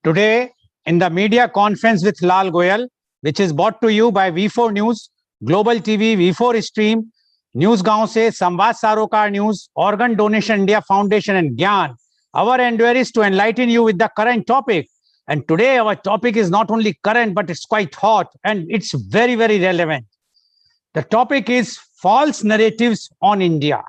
Today, in the media conference with Lal Goel, which is brought to you by V4 News, Global TV, V4 Stream, News Gaon se, Samvad Sarokar News, Organ Donation India Foundation and Gyan. Our endeavor is to enlighten you with the current topic. And today our topic is not only current, but it's quite hot and it's very, very relevant. The topic is false narratives on India.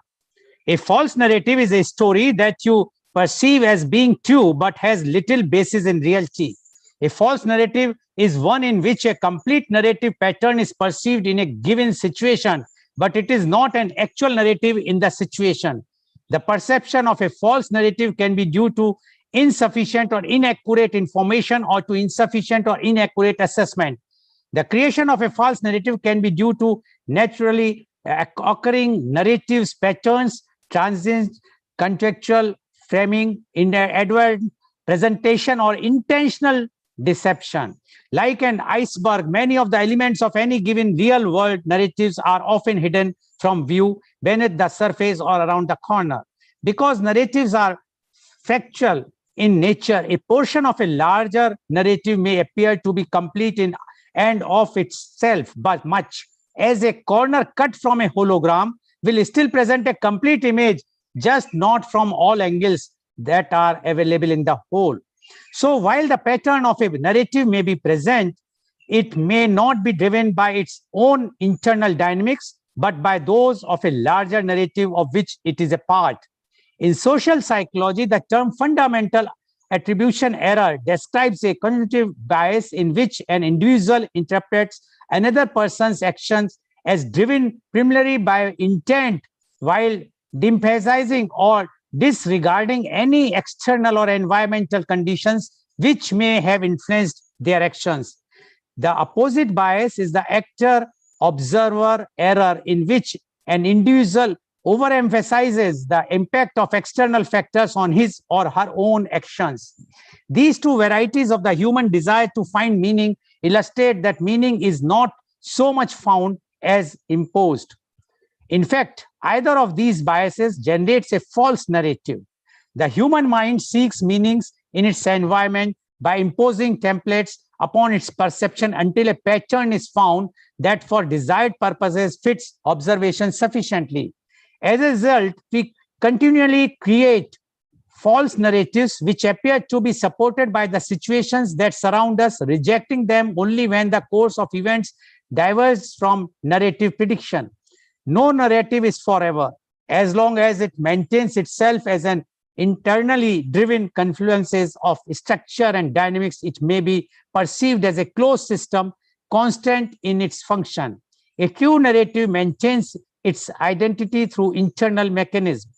A false narrative is a story that you perceive as being true, but has little basis in reality. A false narrative is one in which a complete narrative pattern is perceived in a given situation, but it is not an actual narrative in the situation. The perception of a false narrative can be due to insufficient or inaccurate information or to insufficient or inaccurate assessment. The creation of a false narrative can be due to naturally occurring narratives, patterns, transient, contextual framing, inadvertent presentation, or intentional deception. Like an iceberg, many of the elements of any given real-world narratives are often hidden from view beneath the surface or around the corner. Because narratives are factual in nature, a portion of a larger narrative may appear to be complete in and of itself, but much as a corner cut from a hologram will still present a complete image, just not from all angles that are available in the whole. So while the pattern of a narrative may be present, it may not be driven by its own internal dynamics, but by those of a larger narrative of which it is a part. In social psychology, the term fundamental attribution error describes a cognitive bias in which an individual interprets another person's actions as driven primarily by intent while de-emphasizing or disregarding any external or environmental conditions which may have influenced their actions. The opposite bias is the actor-observer error in which an individual overemphasizes the impact of external factors on his or her own actions. These two varieties of the human desire to find meaning illustrate that meaning is not so much found as imposed. In fact, either of these biases generates a false narrative. The human mind seeks meanings in its environment by imposing templates upon its perception until a pattern is found that for desired purposes fits observation sufficiently. As a result, we continually create false narratives which appear to be supported by the situations that surround us, rejecting them only when the course of events diverges from narrative prediction. No narrative is forever. As long as it maintains itself as an internally driven confluences of structure and dynamics, it may be perceived as a closed system, constant in its function. A true narrative maintains its identity through internal mechanism.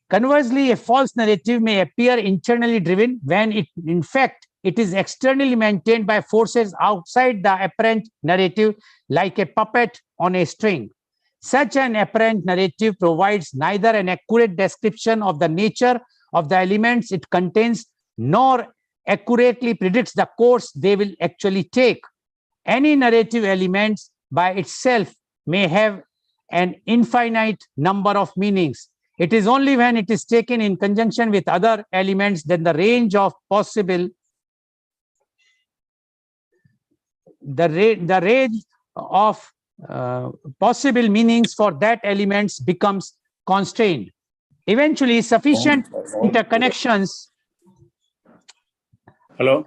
Conversely, a false narrative may appear internally driven when in fact, it is externally maintained by forces outside the apparent narrative, like a puppet on a string. Such an apparent narrative provides neither an accurate description of the nature of the elements it contains, nor accurately predicts the course they will actually take. Any narrative element by itself may have an infinite number of meanings. It is only when it is taken in conjunction with other elements that the range of possible possible meanings for that elements becomes constrained. Eventually, sufficient interconnections. Hello.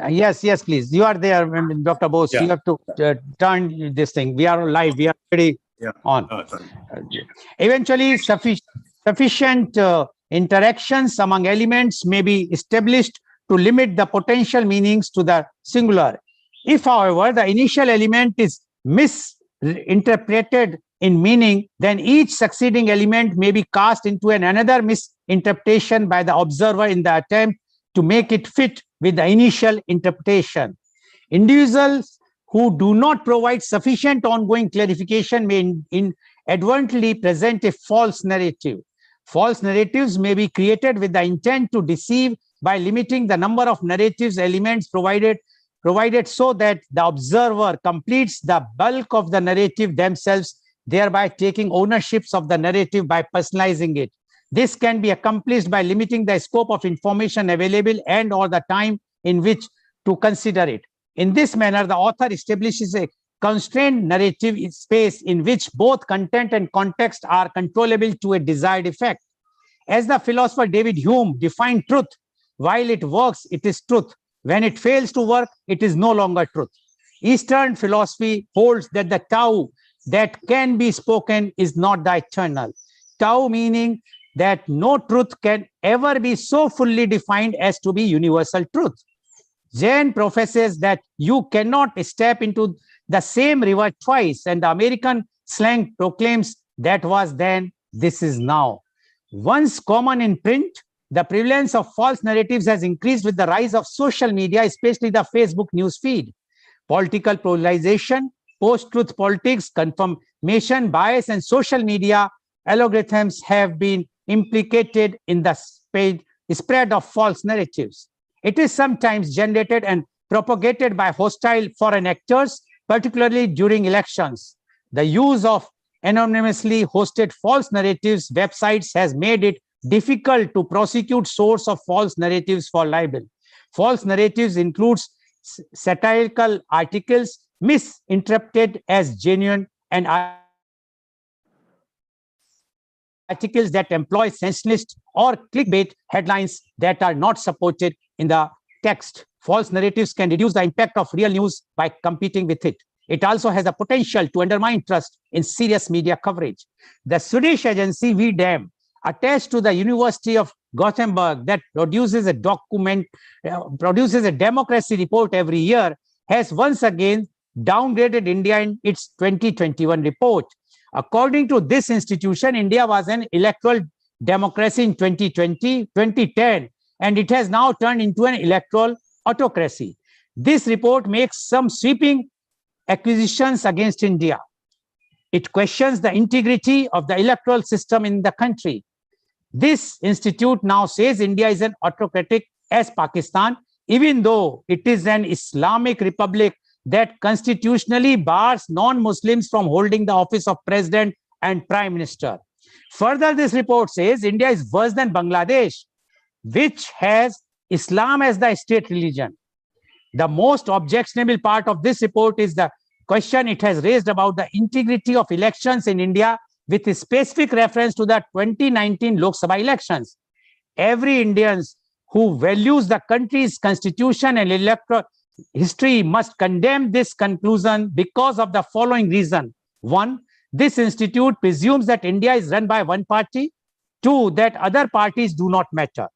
Yes, please. You are there, Dr. Bose. Yeah. You have to turn this thing. We are live. We are already on. Eventually, sufficient interactions among elements may be established to limit the potential meanings to the singular. If, however, the initial element is misinterpreted in meaning, then each succeeding element may be cast into another misinterpretation by the observer in the attempt to make it fit with the initial interpretation. Individuals who do not provide sufficient ongoing clarification may inadvertently present a false narrative. False narratives may be created with the intent to deceive by limiting the number of narratives elements provided so that the observer completes the bulk of the narrative themselves, thereby taking ownerships of the narrative by personalizing it. This can be accomplished by limiting the scope of information available and or the time in which to consider it. In this manner, the author establishes a constrained narrative space in which both content and context are controllable to a desired effect. As the philosopher David Hume defined truth, while it works, it is truth. When it fails to work, it is no longer truth. Eastern philosophy holds that the Tao that can be spoken is not the eternal. Tao meaning that no truth can ever be so fully defined as to be universal truth. Jain professes that you cannot step into the same river twice, and the American slang proclaims that was then, this is now. Once common in print, the prevalence of false narratives has increased with the rise of social media, especially the Facebook news feed. Political polarization, post-truth politics, confirmation bias, and social media algorithms have been implicated in the spread of false narratives. It is sometimes generated and propagated by hostile foreign actors, particularly during elections. The use of anonymously hosted false narratives websites has made it difficult to prosecute source of false narratives for libel. False narratives includes satirical articles misinterpreted as genuine and articles that employ sensationalist or clickbait headlines that are not supported in the text. False narratives can reduce the impact of real news by competing with it. It also has the potential to undermine trust in serious media coverage. The Swedish agency VDAM, attached to the University of Gothenburg, that produces a democracy report every year, has once again downgraded India in its 2021 report. According to this institution, India was an electoral democracy in 2010, and it has now turned into an electoral autocracy. This report makes some sweeping accusations against India. It questions the integrity of the electoral system in the country. This institute now says India is an autocratic as Pakistan, even though it is an Islamic republic that constitutionally bars non-Muslims from holding the office of president and prime minister. Further, this report says India is worse than Bangladesh, which has Islam as the state religion. The most objectionable part of this report is the question it has raised about the integrity of elections in India, with a specific reference to the 2019 Lok Sabha elections. Every Indian who values the country's constitution and electoral history must condemn this conclusion because of the following reason. One, this institute presumes that India is run by one party. Two, that other parties do not matter.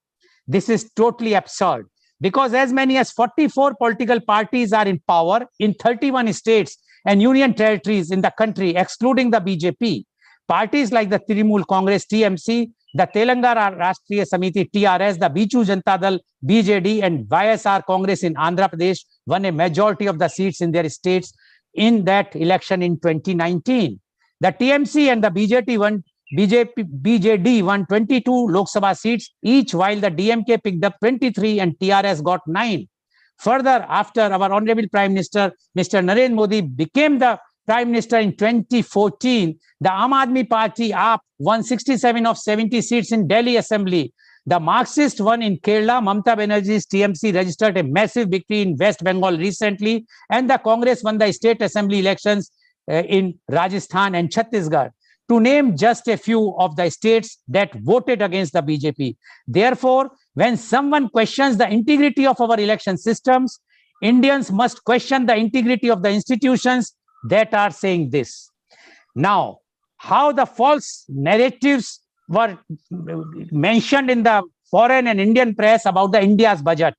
This is totally absurd, because as many as 44 political parties are in power in 31 states and union territories in the country, excluding the BJP. Parties like the Trinamool Congress TMC, the Telangana Rashtriya Samiti TRS, the Biju Janata Dal BJD, and YSR Congress in Andhra Pradesh won a majority of the seats in their states in that election in 2019. The TMC and the BJD won 22 Lok Sabha seats each, while the DMK picked up 23 and TRS got 9. Further, after our Honorable Prime Minister, Mr. Narendra Modi, became the Prime Minister in 2014, the Aam Aadmi Party AAP won 67 of 70 seats in Delhi Assembly. The Marxist won in Kerala. Mamata Banerjee's TMC registered a massive victory in West Bengal recently, and the Congress won the state assembly elections in Rajasthan and Chhattisgarh, to name just a few of the states that voted against the BJP. Therefore, when someone questions the integrity of our election systems, Indians must question the integrity of the institutions that are saying this. Now, how the false narratives were mentioned in the foreign and Indian press about the India's budget,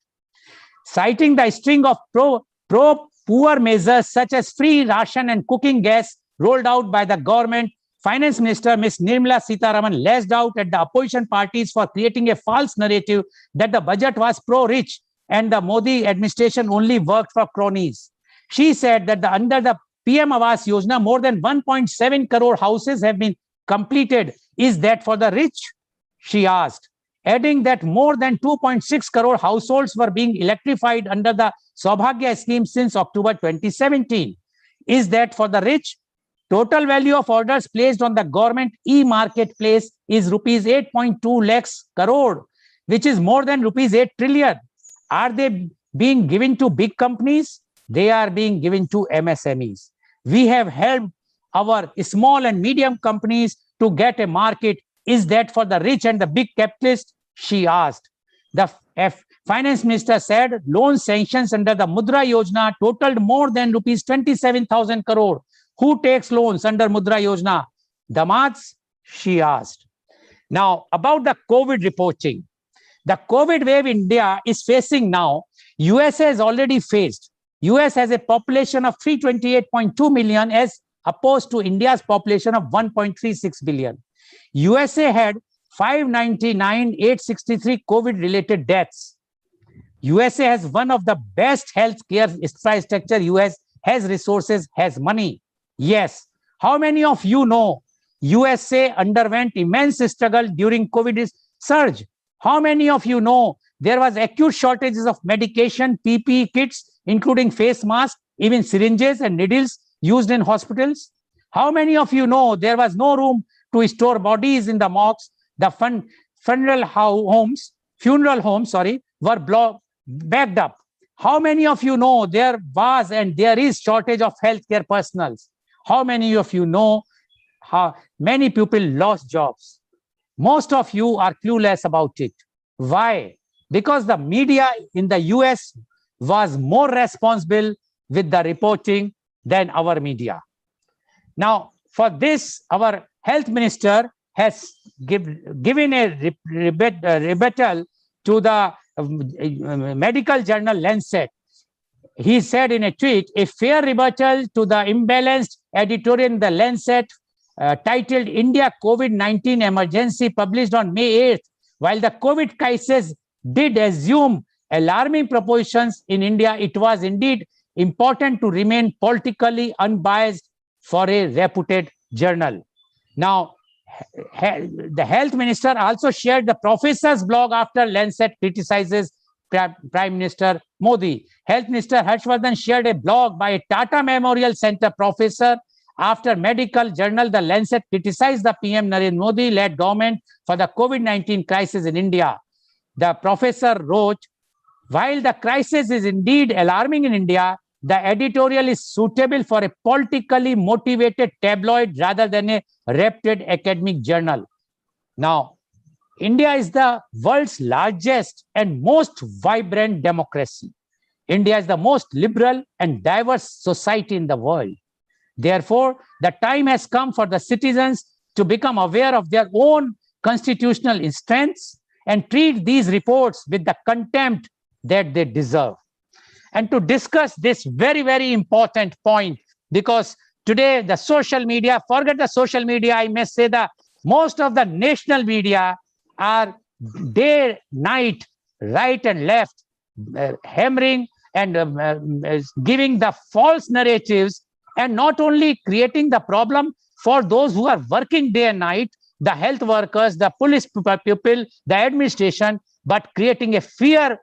citing the string of pro-poor measures such as free ration and cooking gas rolled out by the government. Finance Minister Ms. Nirmala Sitharaman lashed out at the opposition parties for creating a false narrative that the budget was pro-rich and the Modi administration only worked for cronies. She said that under the PM Awas Yojana, more than 1.7 crore houses have been completed. Is that for the rich? She asked, adding that more than 2.6 crore households were being electrified under the Saubhagya scheme since October 2017. Is that for the rich? Total value of orders placed on the government e-marketplace is rupees 8.2 lakhs crore, which is more than rupees 8 trillion. Are they being given to big companies, they are being given to MSMEs. We have helped our small and medium companies to get a market. Is that for the rich and the big capitalists? She asked. The finance minister said loan sanctions under the Mudra Yojana totaled more than rupees 27,000 crore. Who takes loans under Mudra Yojana? Damads? She asked. Now, about the COVID reporting. The COVID wave India is facing now, USA has already faced. US has a population of 328.2 million as opposed to India's population of 1.36 billion. USA had 599,863 COVID-related deaths. USA has one of the best healthcare infrastructure. US has resources, has money. Yes. How many of you know USA underwent immense struggle during COVID surge? How many of you know there was acute shortages of medication, PPE kits, including face masks, even syringes and needles used in hospitals? How many of you know there was no room to store bodies in the morgues? The funeral homes were backed up. How many of you know there was and there is shortage of healthcare personnel? How many of you know how many people lost jobs? Most of you are clueless about it. Why? Because the media in the US was more responsible with the reporting than our media. Now, for this, our health minister has given a rebuttal to the medical journal Lancet. He said in a tweet, a fair rebuttal to the imbalanced editorial in the Lancet titled India COVID-19 Emergency, published on May 8th. While the COVID crisis did assume alarming proportions in India, it was indeed important to remain politically unbiased for a reputed journal. Now, the health minister also shared the professor's blog after Lancet criticizes Prime Minister Modi. Health Minister Harshvardhan shared a blog by a Tata Memorial Center professor after medical journal The Lancet criticized the PM Narendra Modi-led government for the COVID-19 crisis in India. The professor wrote, while the crisis is indeed alarming in India, the editorial is suitable for a politically motivated tabloid rather than a reputed academic journal. Now, India is the world's largest and most vibrant democracy. India is the most liberal and diverse society in the world. Therefore, the time has come for the citizens to become aware of their own constitutional strengths and treat these reports with the contempt that they deserve. And to discuss this very, very important point, because today the social media, forget the social media, I must say that most of the national media are day, night, right and left, hammering and giving the false narratives, and not only creating the problem for those who are working day and night, the health workers, the police people, the administration, but creating a fear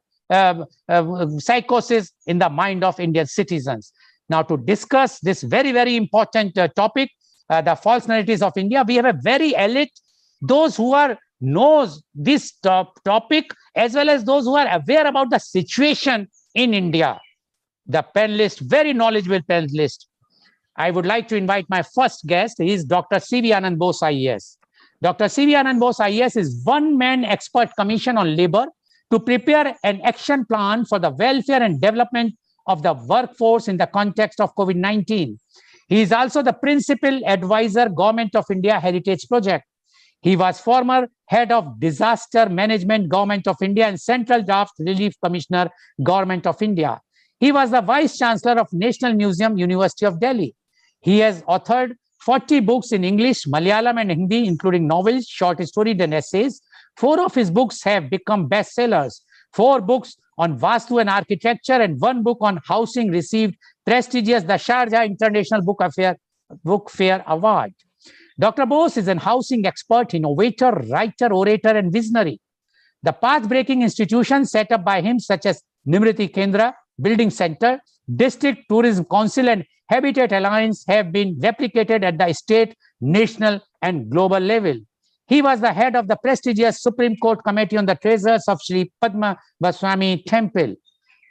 psychosis in the mind of Indian citizens. Now, to discuss this very, very important topic, the false narratives of India, we have a very elite, those who are knows this topic, as well as those who are aware about the situation in India. The panelist, very knowledgeable panelist. I would like to invite my first guest. He is Dr. C.V. Anand Bose, IAS. Dr. C.V. Anand Bose, IAS is one-man expert commission on labor to prepare an action plan for the welfare and development of the workforce in the context of COVID-19. He is also the principal advisor, Government of India Heritage Project. He was former head of disaster management, Government of India, and Central Draft Relief Commissioner, Government of India. He was the Vice Chancellor of National Museum, University of Delhi. He has authored 40 books in English, Malayalam, and Hindi, including novels, short stories, and essays. 4 of his books have become bestsellers. 4 books on Vastu and architecture, and 1 book on housing received prestigious the Sharjah International Book Fair Award. Dr. Bose is an housing expert, innovator, writer, orator, and visionary. The path-breaking institutions set up by him, such as Nimriti Kendra, Building Center, District Tourism Council, and Habitat Alliance, have been replicated at the state, national, and global level. He was the head of the prestigious Supreme Court Committee on the Treasures of Sri Padma Baswami Temple.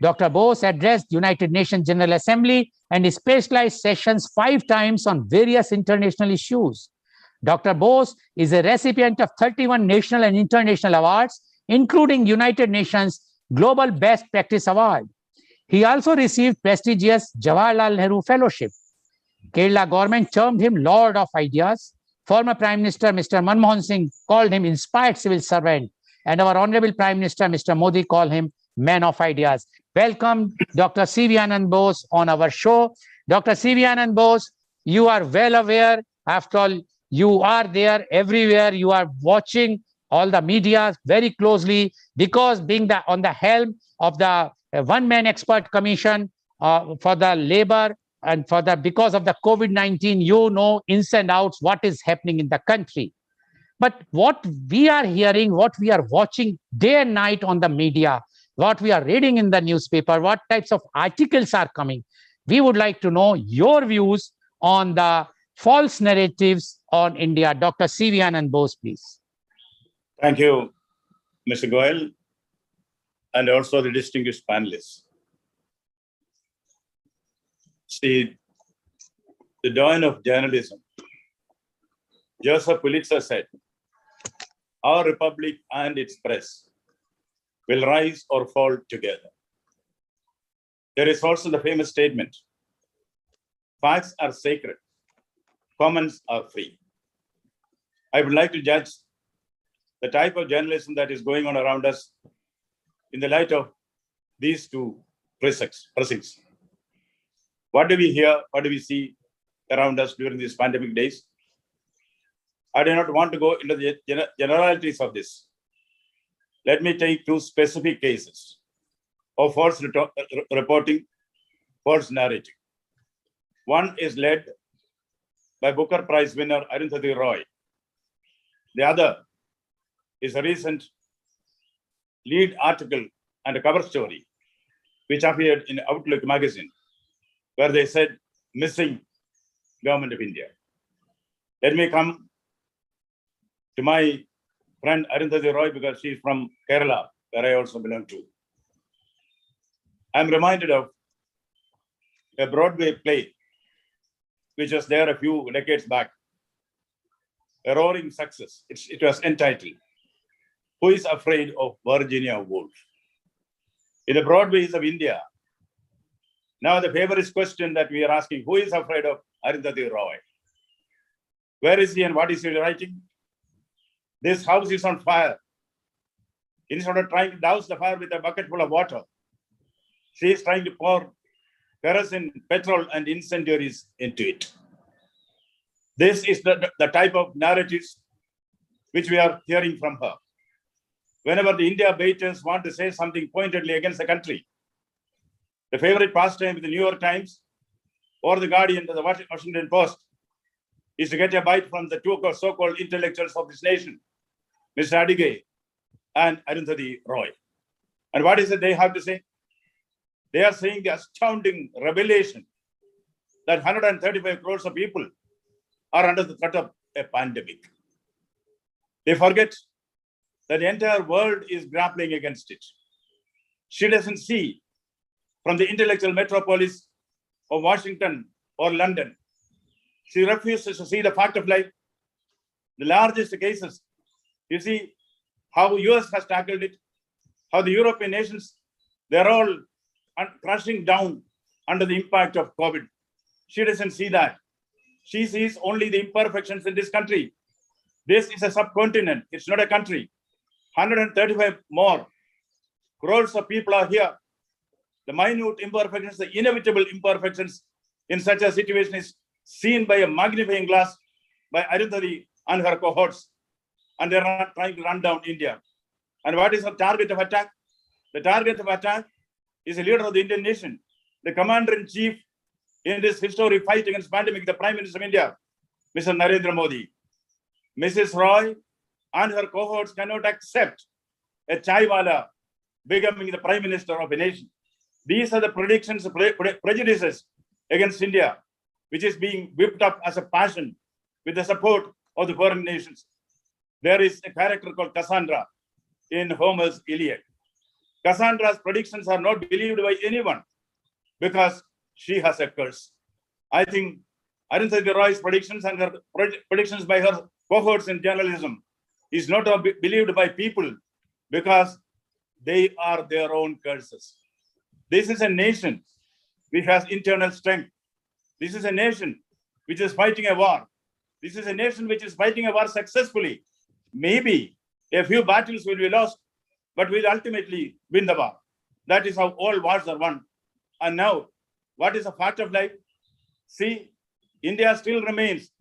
Dr. Bose addressed United Nations General Assembly and specialized sessions 5 times on various international issues. Dr. Bose is a recipient of 31 national and international awards, including United Nations Global Best Practice Award. He also received prestigious Jawaharlal Nehru Fellowship. Kerala government termed him Lord of Ideas. Former Prime Minister Mr. Manmohan Singh called him inspired civil servant, and our Honorable Prime Minister Mr. Modi called him Man of Ideas. Welcome, Dr. C.V. Anand Bose, on our show. Dr. C.V. Anand Bose, you are well aware, after all, you are there everywhere. You are watching all the media very closely, because being on the helm of the one-man expert commission for the labor and because of the COVID-19, you know ins and outs what is happening in the country. But what we are hearing, what we are watching day and night on the media, what we are reading in the newspaper, what types of articles are coming, we would like to know your views on the false narratives on India. Dr. C.V. Anand Bose, please. Thank you, Mr. Goel, and also the distinguished panelists. See, the dawn of journalism. Joseph Pulitzer said, "Our republic and its press will rise or fall together." There is also the famous statement, "Facts are sacred, comments are free." I would like to judge the type of journalism that is going on around us in the light of these two pressings. What do we hear? What do we see around us during these pandemic days? I do not want to go into the generalities of this. Let me take 2 specific cases of false reporting, false narrative. One is led by Booker Prize winner Arundhati Roy. The other is a recent lead article and a cover story which appeared in Outlook magazine, where they said, "Missing Government of India." Let me come to my friend Arundhati Roy, because she's from Kerala, where I also belong to. I'm reminded of a Broadway play which was there a few decades back, a roaring success. It was entitled, "Who is Afraid of Virginia Woolf?" In the Broadways of India, now the favorite question that we are asking, who is afraid of Arundhati Roy? Where is he and what is he writing? This house is on fire. Instead of trying to douse the fire with a bucket full of water, she is trying to pour kerosene, petrol, and incendiaries into it. This is the type of narratives which we are hearing from her. Whenever the India baiters want to say something pointedly against the country, the favorite pastime with the New York Times or the Guardian or the Washington Post is to get a bite from the 2 so-called intellectuals of this nation, Mr. Adige and Arundhati Roy. And what is it they have to say? They are saying the astounding revelation that 135 crores of people are under the threat of a pandemic. They forget that the entire world is grappling against it. She doesn't see from the intellectual metropolis of Washington or London. She refuses to see the fact of life, the largest cases. You see how US has tackled it, how the European nations, they're all crashing down under the impact of COVID. She doesn't see that. She sees only the imperfections in this country. This is a subcontinent. It's not a country. 135 more crores of people are here. The minute imperfections, the inevitable imperfections in such a situation is seen by a magnifying glass by Arundhati and her cohorts. And they're not trying to run down India. And what is the target of attack? The target of attack is the leader of the Indian nation, the commander-in-chief in this historic fight against pandemic, the Prime Minister of India, Mr. Narendra Modi. Mrs. Roy and her cohorts cannot accept a chaiwala becoming the Prime Minister of a nation. These are the predictions, prejudices against India, which is being whipped up as a passion with the support of the foreign nations. There is a character called Cassandra in Homer's Iliad. Cassandra's predictions are not believed by anyone because she has a curse. I think Arundhati Roy's predictions and her predictions by her cohorts in journalism is not believed by people because they are their own curses. This is a nation which has internal strength. This is a nation which is fighting a war. This is a nation which is fighting a war successfully. Maybe a few battles will be lost, but we'll ultimately win the war. That is how all wars are won. And now, what is a fact of life? See, India still remains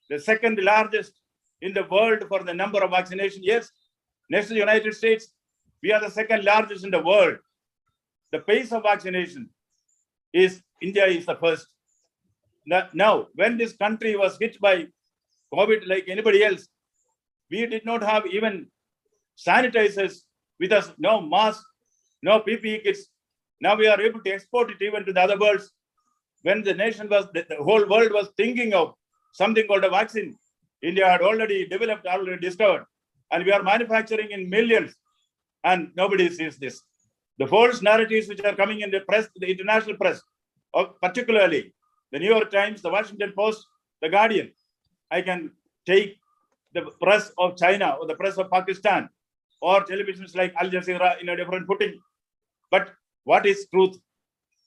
the second largest in the world for the number of vaccinations. Yes, next to the United States, we are the second largest in the world. The pace of vaccination is, India is the first. Now, when this country was hit by COVID like anybody else, we did not have even sanitizers with us, no masks, no PPE kits. Now we are able to export it even to the other worlds. When the nation was, the whole world was thinking of something called a vaccine, India had already developed, already discovered, and we are manufacturing in millions, and nobody sees this. The false narratives which are coming in the press, the international press, particularly the New York Times, the Washington Post, the Guardian. I can take the press of China or the press of Pakistan or televisions like Al Jazeera in a different footing. But what is truth?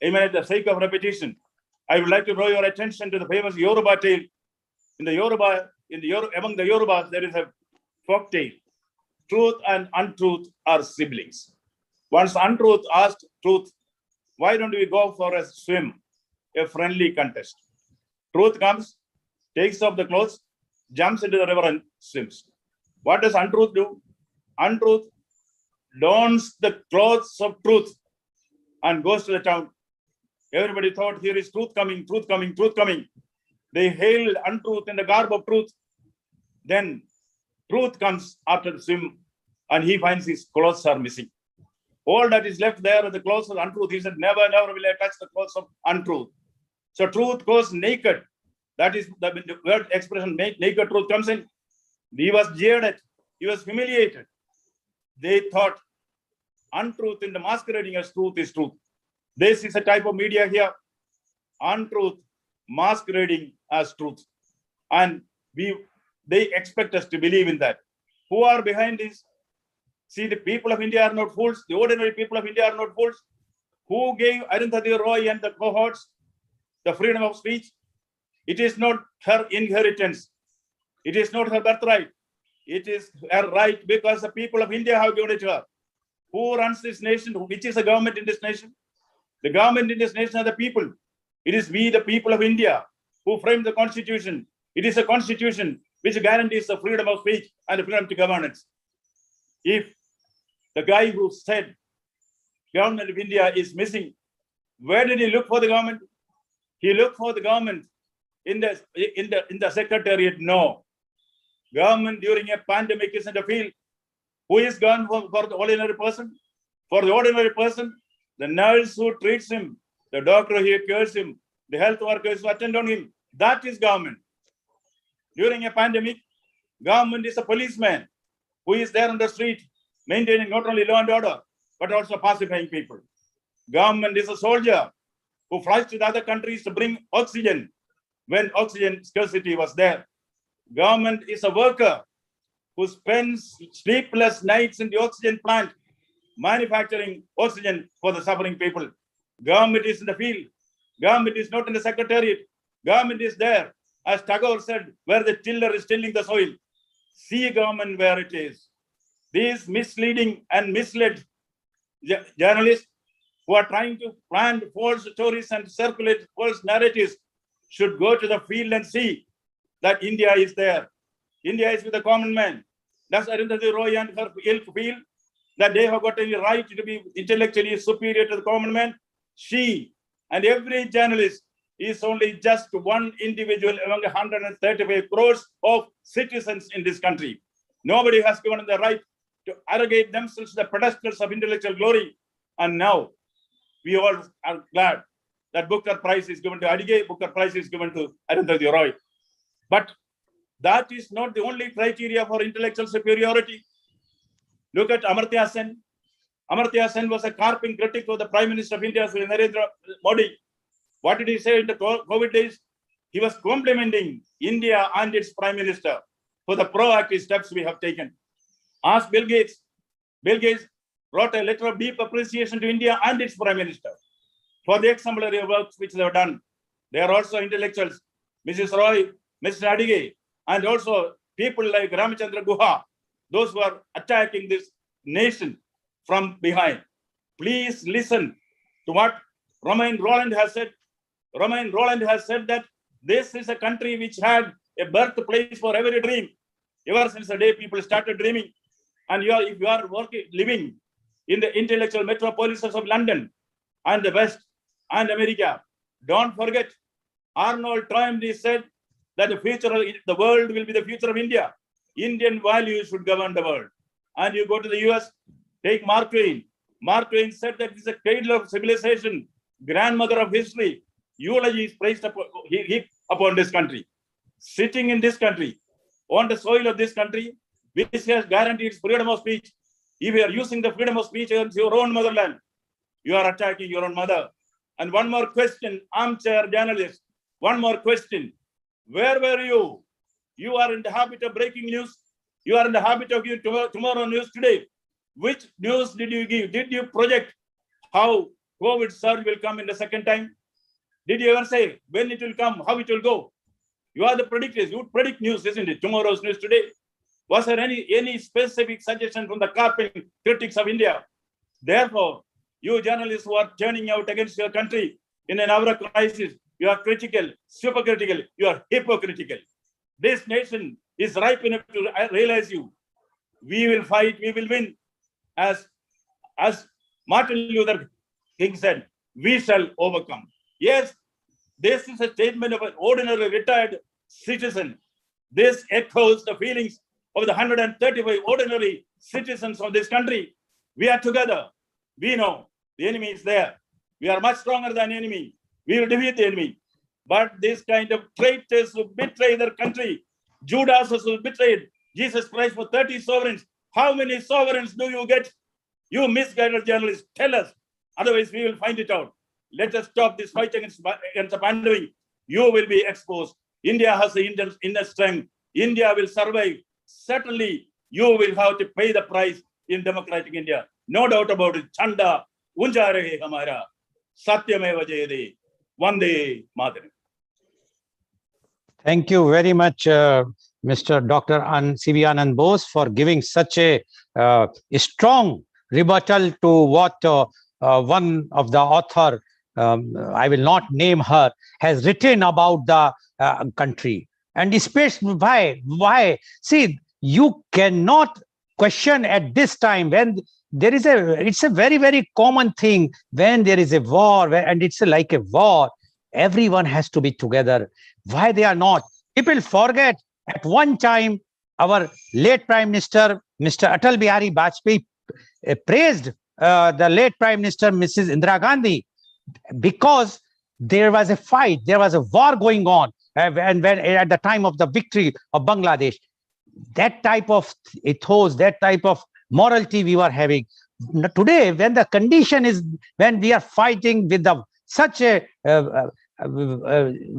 Even at the sake of repetition, I would like to draw your attention to the famous Yoruba tale. Among the Yorubas, there is a folk tale. Truth and untruth are siblings. Once untruth asked truth, why don't we go for a swim, a friendly contest? Truth comes, takes off the clothes, jumps into the river and swims. What does untruth do? Untruth dons the clothes of truth and goes to the town. Everybody thought, here is truth coming, truth coming, truth coming. They hailed untruth in the garb of truth. Then truth comes after the swim and he finds his clothes are missing. All that is left there are the clothes of untruth. He said, never, never will I touch the clothes of untruth. So truth goes naked. That is the word expression, naked truth comes in. He was jeered at. He was humiliated. They thought untruth in the masquerading as truth is truth. This is a type of media here. Untruth masquerading as truth. And they expect us to believe in that. Who are behind this? See, the people of India are not fools. The ordinary people of India are not fools. Who gave Arundhati Roy and the cohorts the freedom of speech? It is not her inheritance. It is not her birthright. It is her right because the people of India have given it to her. Who runs this nation? Which is the government in this nation? The government in this nation are the people. It is we, the people of India, who framed the constitution. It is a constitution which guarantees the freedom of speech and the freedom to governance. If the guy who said government of India is missing, where did he look for the government? He looked for the government in the secretariat. No. Government during a pandemic is in the field. Who is gone for the ordinary person? For the ordinary person, the nurse who treats him, the doctor who cures him, the health workers who attend on him. That is government. During a pandemic, government is a policeman who is there on the street, maintaining not only law and order, but also pacifying people. Government is a soldier who flies to the other countries to bring oxygen when oxygen scarcity was there. Government is a worker who spends sleepless nights in the oxygen plant, manufacturing oxygen for the suffering people. Government is in the field. Government is not in the secretariat. Government is there, as Tagore said, where the tiller is tilling the soil. See government where it is. These misleading and misled journalists who are trying to plant false stories and circulate false narratives should go to the field and see that India is there. India is with the common man. Does Arundhati Roy and her ilk feel that they have got any right to be intellectually superior to the common man? She and every journalist is only just one individual among 135 crores of citizens in this country. Nobody has given them the right to arrogate themselves the pedestals of intellectual glory. And now we all are glad that Booker Prize is given to Adige, Booker Prize is given to Arundhati Roy. But that is not the only criteria for intellectual superiority. Look at Amartya Sen. Amartya Sen was a carping critic of the Prime Minister of India, Sri Narendra Modi. What did he say in the COVID days? He was complimenting India and its Prime Minister for the proactive steps we have taken. Ask Bill Gates. Bill Gates wrote a letter of deep appreciation to India and its Prime Minister for the exemplary works which they have done. They are also intellectuals, Mrs. Roy, Mr. Adige, and also people like Ramachandra Guha, those who are attacking this nation from behind. Please listen to what Romain Rolland has said. Romain Rolland has said that this is a country which had a birthplace for every dream. Ever since the day people started dreaming, and if you are living in the intellectual metropolises of London and the West and America, don't forget, Arnold Toynbee said that the future of the world will be the future of India. Indian values should govern the world. And you go to the US, take Mark Twain. Mark Twain said that it's a cradle of civilization, grandmother of history. Eulogy is placed upon this country. Sitting in this country, on the soil of this country, which has guaranteed freedom of speech. If you are using the freedom of speech against your own motherland, you are attacking your own mother. And one more question, armchair journalist, one more question. Where were you? You are in the habit of breaking news. You are in the habit of giving tomorrow news today. Which news did you give? Did you project how COVID surge will come in the second time? Did you ever say when it will come, how it will go? You are the predictors. You predict news, isn't it? Tomorrow's news today. Was there any specific suggestion from the carping critics of India? Therefore, you journalists who are turning out against your country in an hour of crisis, you are critical, super critical, you are hypocritical. This nation is ripe enough to realize you. We will fight, we will win. As Martin Luther King said, we shall overcome. Yes, this is a statement of an ordinary retired citizen. This echoes the feelings of the 135 ordinary citizens of this country. We are together. We know the enemy is there. We are much stronger than the enemy. We will defeat the enemy. But this kind of traitors who betray their country, Judas who betrayed Jesus Christ for 30 sovereigns. How many sovereigns do you get? You misguided journalists, tell us. Otherwise, we will find it out. Let us stop this fight against the pandemic. You will be exposed. India has the inner strength. India will survive. Certainly, you will have to pay the price in democratic India. No doubt about it. Chanda, unja rahe hamara, satyameva jayade, vande mataram. Thank you very much, Mr. Dr. C.V. Anand Bose, for giving such a strong rebuttal to what one of the author, I will not name her, has written about the country. And especially why? See, you cannot question at this time when there is it's a very, very common thing when there is a war and it's like a war, everyone has to be together. Why they are not? People forget at one time our late Prime Minister, Mr. Atal Bihari Vajpayee, praised the late Prime Minister, Mrs. Indira Gandhi, because there was a fight, there was a war going on, and when at the time of the victory of Bangladesh, that type of ethos, that type of morality we were having. Today, when the condition is, when we are fighting with such a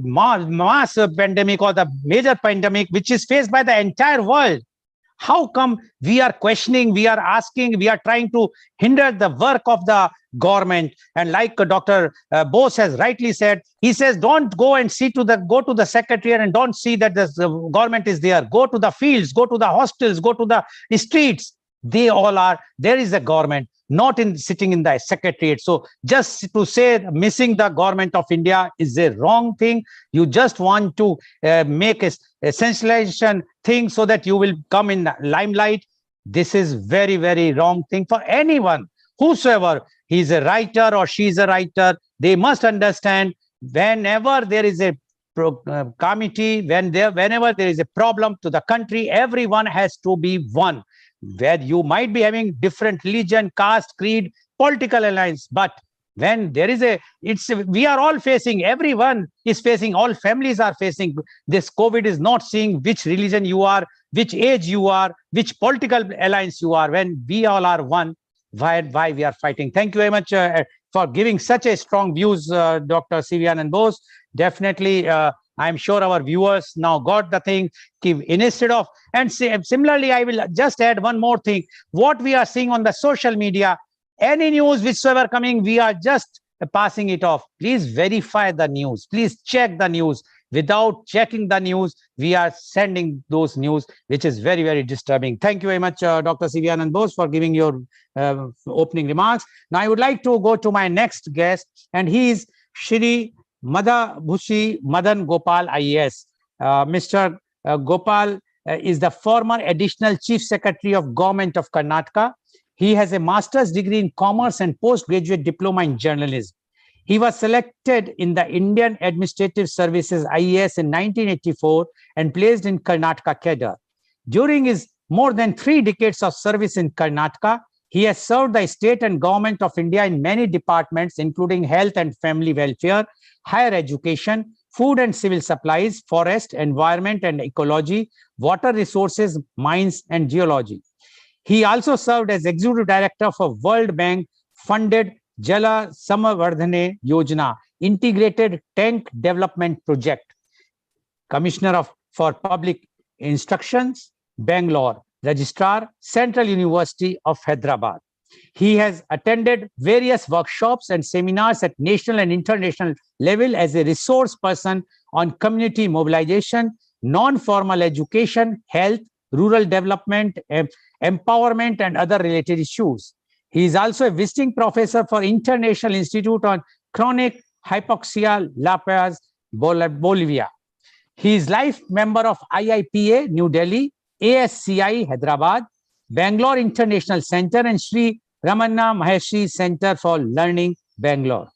mass pandemic or the major pandemic which is faced by the entire world, how come we are questioning, we are asking, we are trying to hinder the work of the government? And like Dr. Bose has rightly said, he says, don't go and go to the secretariat and don't see that the government is there. Go to the fields, go to the hostels, go to the streets. They all are, there is a government, not sitting in the secretariat. So just to say missing the government of India is a wrong thing. You just want to make a sensationalization thing so that you will come in limelight. This is very, very wrong thing for anyone. Whosoever, he's a writer or she's a writer, they must understand whenever there is a committee, whenever there is a problem to the country, everyone has to be one. Where you might be having different religion, caste, creed, political alliance, but when there is we are all facing, everyone is facing, all families are facing this. COVID is not seeing which religion you are, which age you are, which political alliance you are. When we all are one, why we are fighting. Thank you very much for giving such a strong views, Dr. Sivian Bose. Definitely, I'm sure our viewers now got the thing. Instead of, and similarly, I will just add one more thing. What we are seeing on the social media, any news whichsoever coming, we are just passing it off. Please verify the news. Please check the news. Without checking the news, we are sending those news, which is very, very disturbing. Thank you very much, Dr. Sivian Bose, for giving your opening remarks. Now, I would like to go to my next guest, and he is Shri Madhabhushi Madan Gopal IAS. Mr. Gopal is the former Additional Chief Secretary of Government of Karnataka. He has a master's degree in commerce and postgraduate diploma in journalism. He was selected in the Indian Administrative Services IAS in 1984 and placed in Karnataka cadre. During his more than 3 decades of service in Karnataka, he has served the state and government of India in many departments, including health and family welfare, higher education, food and civil supplies, forest, environment and ecology, water resources, mines, and geology. He also served as executive director for World Bank funded Jala Samavardhane Yojana, integrated tank development project, commissioner for public instructions, Bangalore, registrar, Central University of Hyderabad. He has attended various workshops and seminars at national and international level as a resource person on community mobilization, non-formal education, health, rural development, empowerment, and other related issues. He is also a visiting professor for International Institute on Chronic Hypoxia La Paz, Bolivia. He is life member of IIPA, New Delhi, ASCI, Hyderabad, Bangalore International Center, and Sri Ramanna Maharshi Center for Learning, Bangalore.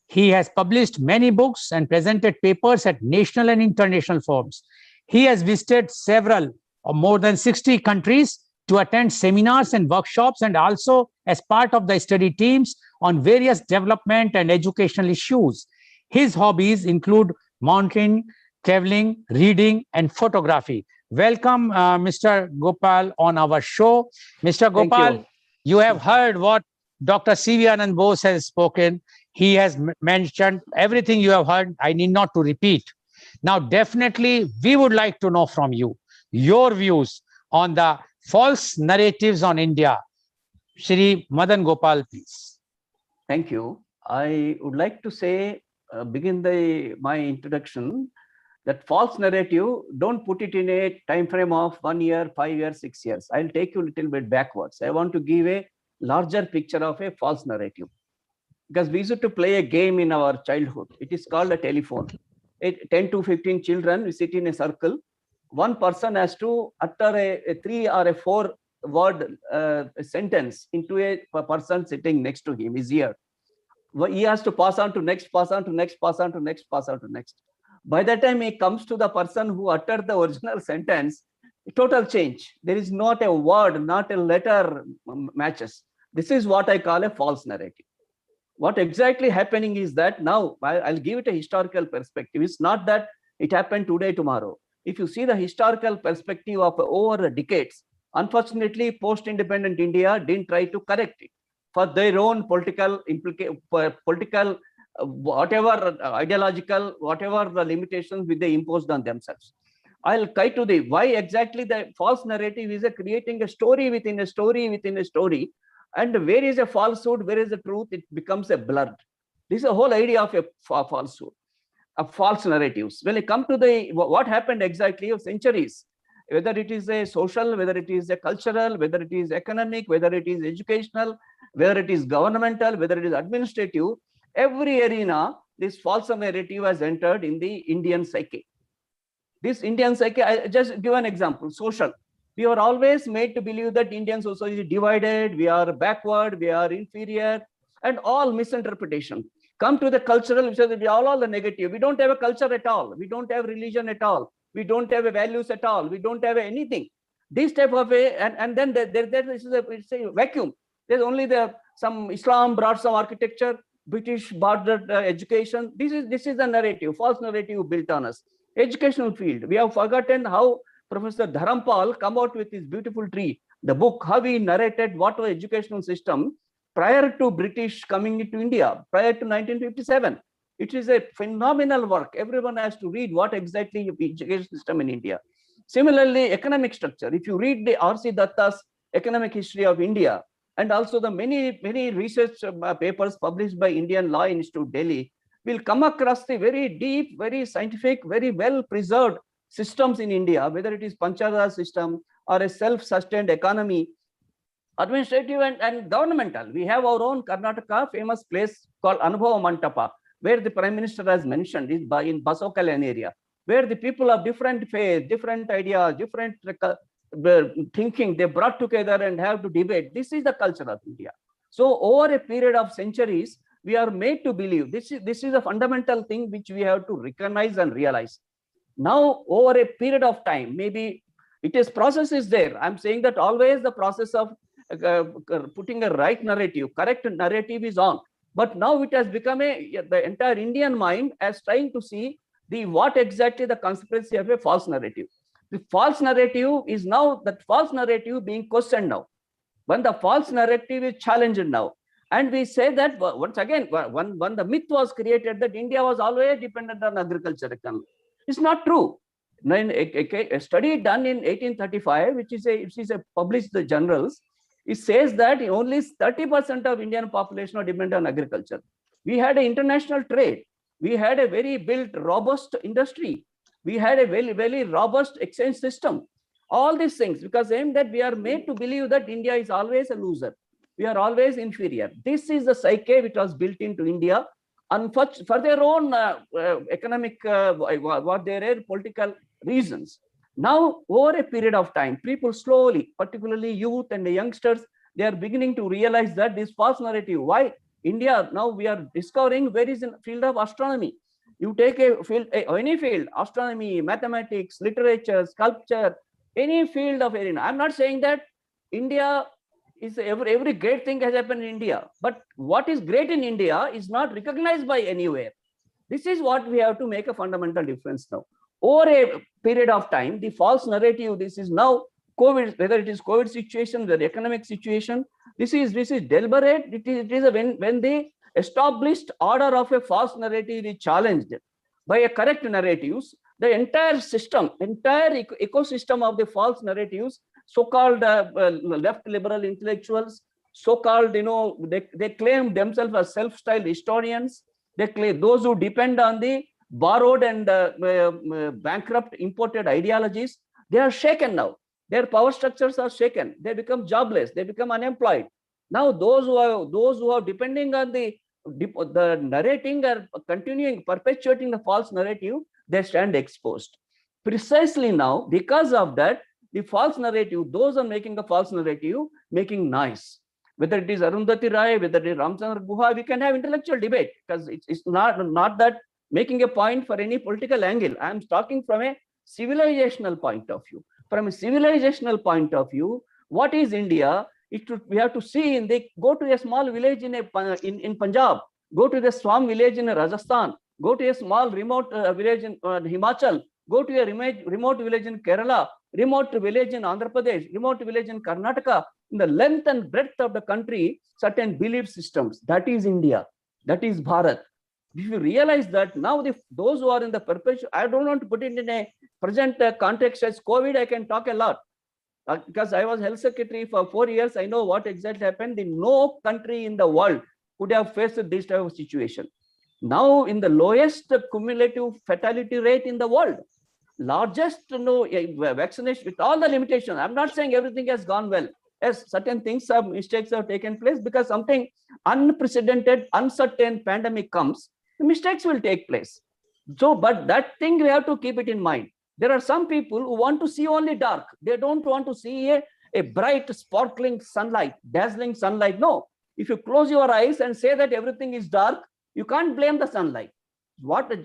He has published many books and presented papers at national and international forums. He has visited several or more than 60 countries to attend seminars and workshops, and also as part of the study teams on various development and educational issues. His hobbies include mountain, traveling, reading, and photography. Welcome, Mr. Gopal, on our show. Mr. Gopal, you have heard what Dr. C.V. Anand Bose has spoken. He has mentioned everything you have heard. I need not to repeat. Now, definitely, we would like to know from you your views on the false narratives on India. Shri Madan Gopal, please. Thank you. I would like to say, begin my introduction, that false narrative, don't put it in a time frame of 1 year, 5 years, 6 years. I'll take you a little bit backwards. I want to give a larger picture of a false narrative. Because we used to play a game in our childhood. It is called a telephone. 10 to 15 children, we sit in a circle. One person has to utter a 3 or a 4 word sentence into a person sitting next to him, his ear. He has to pass on to next, pass on to next, pass on to next, pass on to next. By the time he comes to the person who uttered the original sentence, total change. There is not a word, not a letter matches. This is what I call a false narrative. What exactly happening is that now, I'll give it a historical perspective. It's not that it happened today, tomorrow. If you see the historical perspective of over decades, unfortunately, post-independent India didn't try to correct it for their own political, whatever ideological, whatever the limitations which they imposed on themselves. I'll try to the why exactly the false narrative is creating a story within a story within a story. And where is a falsehood, where is the truth, it becomes a blur. This is the whole idea of a falsehood, of false narratives. When it comes to what happened exactly of centuries, whether it is a social, whether it is a cultural, whether it is economic, whether it is educational, whether it is governmental, whether it is administrative, every arena, this false narrative has entered in the Indian psyche. This Indian psyche, I just give an example, social. We are always made to believe that Indian society is divided, we are backward, we are inferior, and all misinterpretation. Come to the cultural, which is all the negative. We don't have a culture at all. We don't have religion at all. We don't have a values at all. We don't have anything. This type of and then it's a vacuum. There's only some Islam brought some architecture, British brought education. This is the narrative, false narrative built on us. Educational field, we have forgotten how Professor Dharampal come out with his beautiful tree, the book, how he narrated what was educational system. prior to British coming into India, prior to 1957. It is a phenomenal work. Everyone has to read what exactly the education system in India. Similarly, economic structure. If you read the R.C. Datta's Economic History of India, and also the many research papers published by Indian Law Institute, Delhi, will come across the very deep, very scientific, very well preserved systems in India, whether it is Pancharaj system or a self-sustained economy, administrative and governmental. We have our own Karnataka famous place called Anubhava Mantapa, where the Prime Minister has mentioned is in Basokalan area, where the people of different faith, different ideas, different thinking, they brought together and have to debate. This is the culture of India. So over a period of centuries, we are made to believe this is a fundamental thing which we have to recognize and realize. Now, over a period of time, maybe process is there. I'm saying that always the process of putting a right narrative, correct narrative is on. But now it has become the entire Indian mind as trying to see what exactly the consequence of a false narrative. The false narrative is now that false narrative being questioned now. When the false narrative is challenged now, and we say that once again, when the myth was created that India was always dependent on agriculture economy, it's not true. A study done in 1835, which is a published the journals, it says that only 30% of Indian population are dependent on agriculture. We had an international trade. We had a very built, robust industry. We had a very robust exchange system. All these things, because aimed that we are made to believe that India is always a loser. We are always inferior. This is the psyche which was built into India, and for their own economic, what their political reasons. Now, over a period of time, people slowly, particularly youth and the youngsters, they are beginning to realize that this false narrative. Why India? Now we are discovering where is in field of astronomy. You take a field, any field, astronomy, mathematics, literature, sculpture, any field of arena. I'm not saying that India is every great thing has happened in India, but what is great in India is not recognized by anywhere. This is what we have to make a fundamental difference now. Over a period of time, the false narrative, this is now COVID, whether it is COVID situation, the economic situation, this is deliberate. It is when the established order of a false narrative is challenged by a correct narratives, the entire system, entire ecosystem of the false narratives, so-called left liberal intellectuals, so-called, they claim themselves as self-styled historians. They claim those who depend on the borrowed and bankrupt imported ideologies. They are shaken now. Their power structures are shaken. They become jobless. They become unemployed. Now those who are depending on the narrating or continuing perpetuating the false narrative, they stand exposed. Precisely now, because of that, the false narrative, those are making a false narrative, making noise. Whether it is Arundhati Rai, whether it is Ramchandra Guha, we can have intellectual debate, because it's not that making a point for any political angle. I am talking from a civilizational point of view. From a civilizational point of view, what is India? We have to see go to a small village in Punjab, go to the swamp village in Rajasthan, go to a small remote village in Himachal, go to a remote village in Kerala, remote village in Andhra Pradesh, remote village in Karnataka. In the length and breadth of the country, certain belief systems. That is India. That is Bharat. If you realize that now, those who are in the perpetual, I don't want to put it in a present context as COVID, I can talk a lot. Because I was health secretary for 4 years, I know what exactly happened. No country in the world could have faced this type of situation. Now, in the lowest cumulative fatality rate in the world, largest vaccination with all the limitations. I'm not saying everything has gone well. Yes, certain things, mistakes have taken place, because something unprecedented, uncertain pandemic comes, the mistakes will take place. So, but that thing we have to keep it in mind. There are some people who want to see only dark. They don't want to see a bright, sparkling sunlight, dazzling sunlight. No, if you close your eyes and say that everything is dark, you can't blame the sunlight.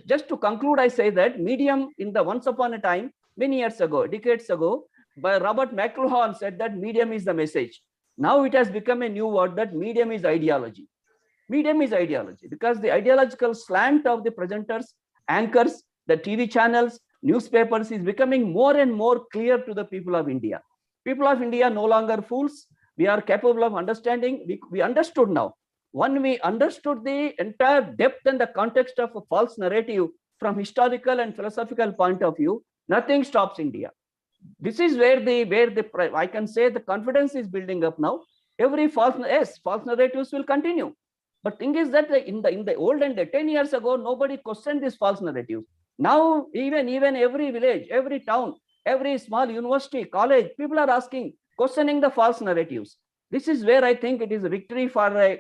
Just to conclude, I say that medium in the once upon a time, many years ago, decades ago, by Robert McLuhan said that medium is the message. Now it has become a new word that medium is ideology. Medium is ideology, because the ideological slant of the presenters, anchors, the TV channels, newspapers is becoming more and more clear to the people of India. People of India no longer fools. We are capable of understanding. We understood now. When we understood the entire depth and the context of a false narrative from historical and philosophical point of view, nothing stops India. This is where I can say the confidence is building up now. Every false narratives will continue. But thing is that in the old and 10 years ago, nobody questioned these false narratives. Now, even every village, every town, every small university, college, people are asking, questioning the false narratives. This is where I think it is a victory for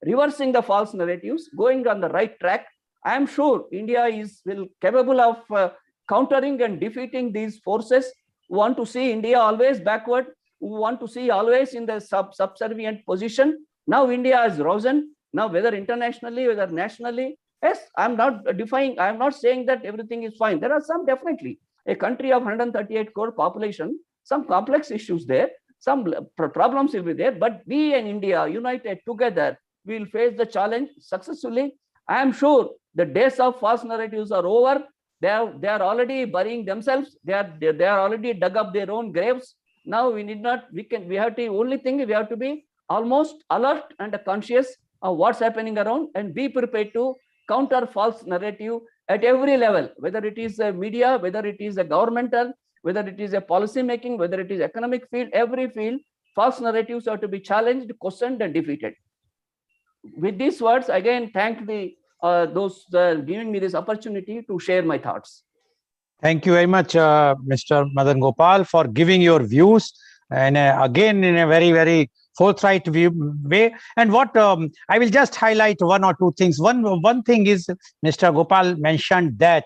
reversing the false narratives, going on the right track. I am sure India will capable of countering and defeating these forces who want to see India always backward, who want to see always in the subservient position. Now India is risen. Now, whether internationally, whether nationally, yes, I'm not defying, I'm not saying that everything is fine. There are some, definitely. A country of 138 crore population, some complex issues there, some problems will be there, but we in India, united together, we will face the challenge successfully. I am sure the days of false narratives are over. They are already burying themselves. They are already dug up their own graves. Now we need not, we have to, only thing we have to be almost alert and conscious of what's happening around and be prepared to counter false narrative at every level, whether it is a media, whether it is a governmental, whether it is a policy making, whether it is economic field, every field, false narratives are to be challenged, questioned, and defeated. With these words, again, thank those giving me this opportunity to share my thoughts. Thank you very much, Mr. Madan Gopal, for giving your views, and again in a very, very forthright way. And what I will just highlight one or two things. One thing is, Mr. Gopal mentioned that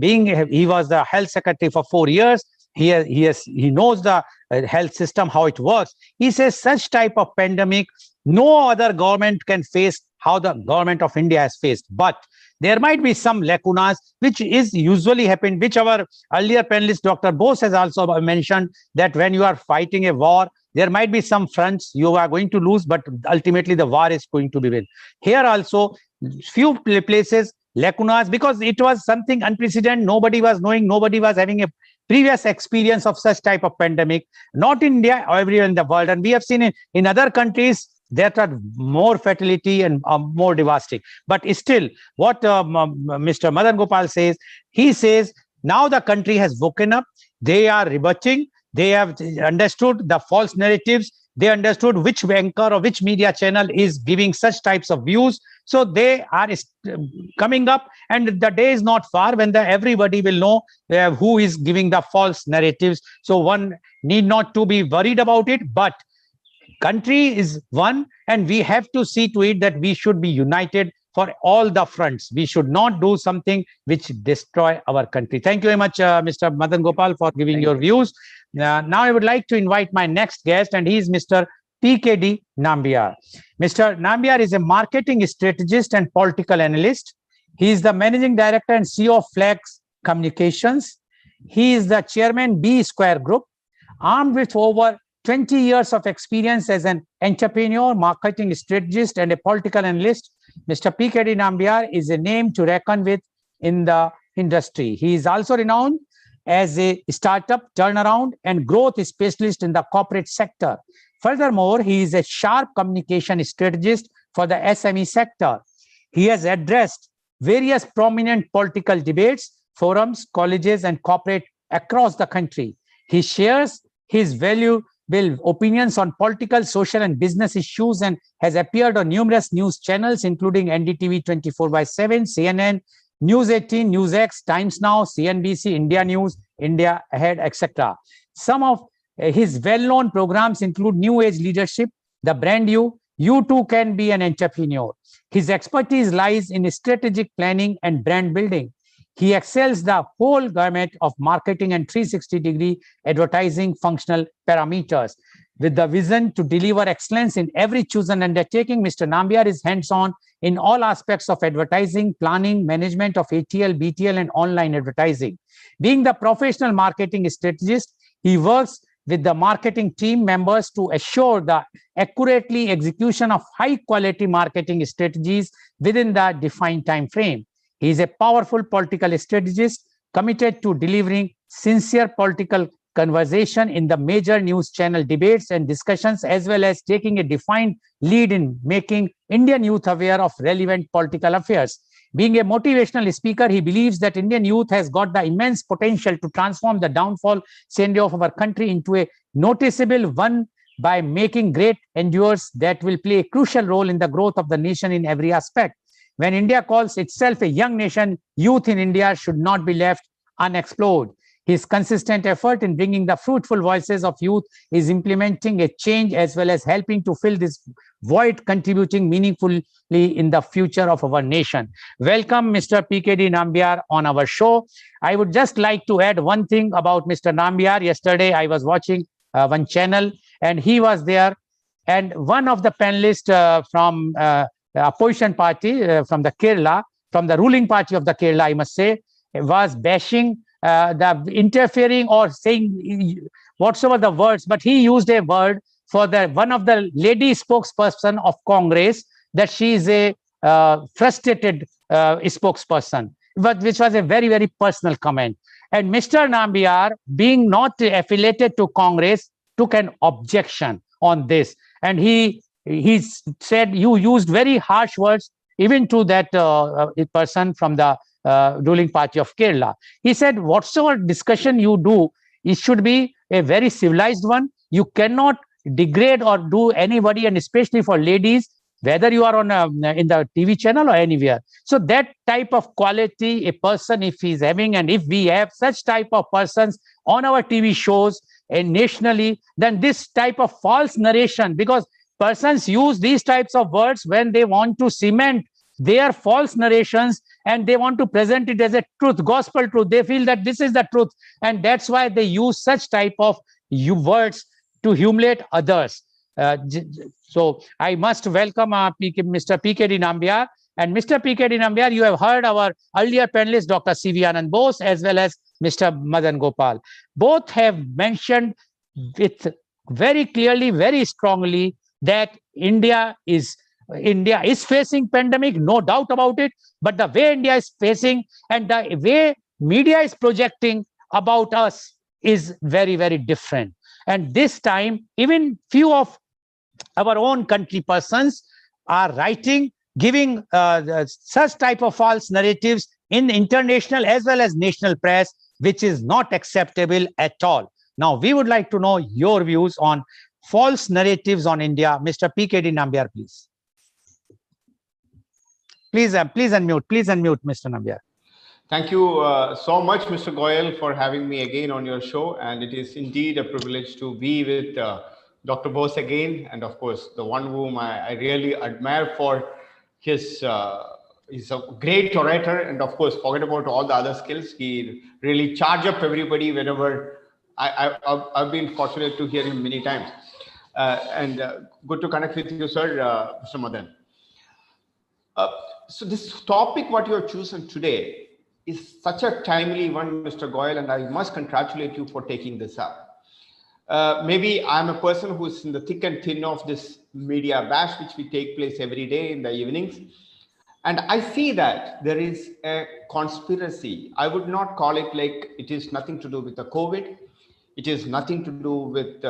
he was the health secretary for 4 years. He knows the health system, how it works. He says such type of pandemic, no other government can face how the government of India has faced. But there might be some lacunas, which is usually happened, which our earlier panelist, Dr. Bose, has also mentioned, that when you are fighting a war, there might be some fronts you are going to lose, but ultimately the war is going to be win. Here also, few places, lacunas, because it was something unprecedented. Nobody was knowing, nobody was having a previous experience of such type of pandemic, not in India, everywhere in the world. And we have seen in other countries that are more fatality and more devastating. But still, what Mr. Madan Gopal says, he says, now the country has woken up. They are rebutting. They have understood the false narratives. They understood which anchor or which media channel is giving such types of views. So they are coming up, and the day is not far when everybody will know who is giving the false narratives. So one need not to be worried about it, but country is one, and we have to see to it that we should be united for all the fronts. We should not do something which destroy our country. Thank you very much, Mr. Madan Gopal, for giving your views. Now I would like to invite my next guest, and he is Mr. PKD Nambiar. Mr. Nambiar is a marketing strategist and political analyst. He is the managing director and CEO of Flex Communications. He is the chairman B Square Group. Armed with over 20 years of experience as an entrepreneur, marketing strategist, and a political analyst, Mr. PKD Nambiar is a name to reckon with in the industry. He is also renowned as a startup turnaround and growth specialist in the corporate sector. Furthermore, he is a sharp communication strategist for the SME sector. He has addressed various prominent political debates, forums, colleges, and corporate across the country. He shares his valuable opinions on political, social, and business issues and has appeared on numerous news channels, including NDTV 24/7, CNN, News 18, NewsX, Times Now, CNBC, India News, India Ahead, etc. Some of his well-known programs include New Age Leadership, The Brand You Too Can Be an Entrepreneur. His expertise lies in strategic planning and brand building. He excels the whole gamut of marketing and 360-degree advertising functional parameters. With the vision to deliver excellence in every chosen undertaking, Mr. Nambiar is hands-on in all aspects of advertising, planning, management of ATL, BTL, and online advertising. Being the professional marketing strategist, he works with the marketing team members to assure the accurately execution of high-quality marketing strategies within the defined time frame. He is a powerful political strategist committed to delivering sincere political conversation in the major news channel debates and discussions, as well as taking a defined lead in making Indian youth aware of relevant political affairs. Being a motivational speaker, he believes that Indian youth has got the immense potential to transform the downfall scenario of our country into a noticeable one by making great endeavors that will play a crucial role in the growth of the nation in every aspect. When India calls itself a young nation, youth in India should not be left unexplored. His consistent effort in bringing the fruitful voices of youth is implementing a change as well as helping to fill this void, contributing meaningfully in the future of our nation. Welcome, Mr. PKD Nambiar, on our show. I would just like to add one thing about Mr. Nambiar. Yesterday, I was watching one channel, and he was there. And one of the panelists from opposition party from the Kerala, from the ruling party of the Kerala, I must say, was bashing the interfering or saying whatsoever the words, but he used a word for the one of the lady spokesperson of Congress, that she is a frustrated spokesperson, but which was a very, very personal comment. And Mr. Nambiar, being not affiliated to Congress, took an objection on this, and he said you used very harsh words even to that person from the ruling party of Kerala. He said, whatsoever discussion you do, it should be a very civilized one. You cannot degrade or do anybody, and especially for ladies, whether you are on in the TV channel or anywhere. So that type of quality a person, if he's having, and if we have such type of persons on our TV shows and nationally, then this type of false narration, because persons use these types of words when they want to cement their false narrations and they want to present it as a truth, gospel truth. They feel that this is the truth, and that's why they use such type of words to humiliate others. So I must welcome Mr. PKD Nambiar. And Mr. PKD Nambiar, you have heard our earlier panelist, Dr. C.V. Anand Bose, as well as Mr. Madan Gopal. Both have mentioned with very clearly, very strongly, that India is facing pandemic, no doubt about it. But the way India is facing and the way media is projecting about us is very, very different. And this time, even few of our own country persons are writing, giving such type of false narratives in international as well as national press, which is not acceptable at all. Now, we would like to know your views on false narratives on India. Mr. PKD Nambiar, please. Please unmute, Mr. Nambiar. Thank you so much, Mr. Goel, for having me again on your show. And it is indeed a privilege to be with Dr. Bose again. And of course, the one whom I really admire for his, he's a great orator. And of course, forget about all the other skills. He really charge up everybody whenever I've been fortunate to hear him many times. Good to connect with you, sir, Mr. Madan. So this topic, what you have chosen today, is such a timely one, Mr. Goel, and I must congratulate you for taking this up. Maybe I'm a person who's in the thick and thin of this media bash, which we take place every day in the evenings. And I see that there is a conspiracy. I would not call it like it is nothing to do with the COVID. It is nothing to do with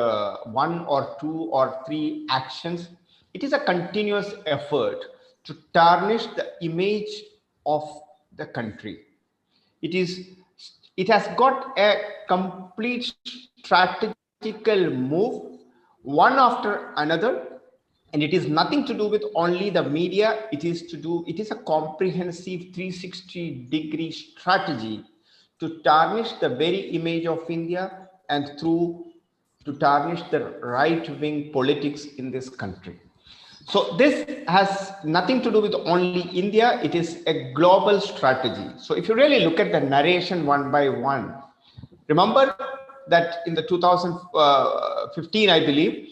one or two or three actions. It is a continuous effort to tarnish the image of the country. It has got a complete strategical move, one after another, and it is nothing to do with only the media. It is a comprehensive 360-degree strategy to tarnish the very image of India and to tarnish the right-wing politics in this country. So this has nothing to do with only India. It is a global strategy. So if you really look at the narration one by one, remember that in the 2015, I believe,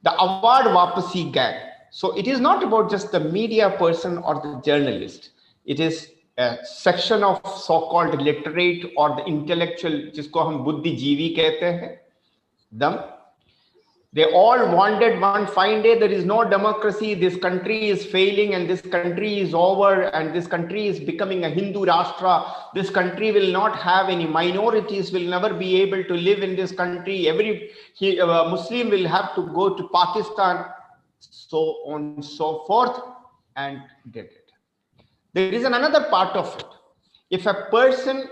the award Wapasi gang. So it is not about just the media person or the journalist. It is a section of so-called literate or the intellectual, जिसको हम बुद्धिजीवी कहते हैं, them. They all wanted one fine day, there is no democracy, this country is failing and this country is over and this country is becoming a Hindu Rashtra. This country will not have any minorities, will never be able to live in this country. Every Muslim will have to go to Pakistan, so on and so forth, and did it. There is another part of it. If a person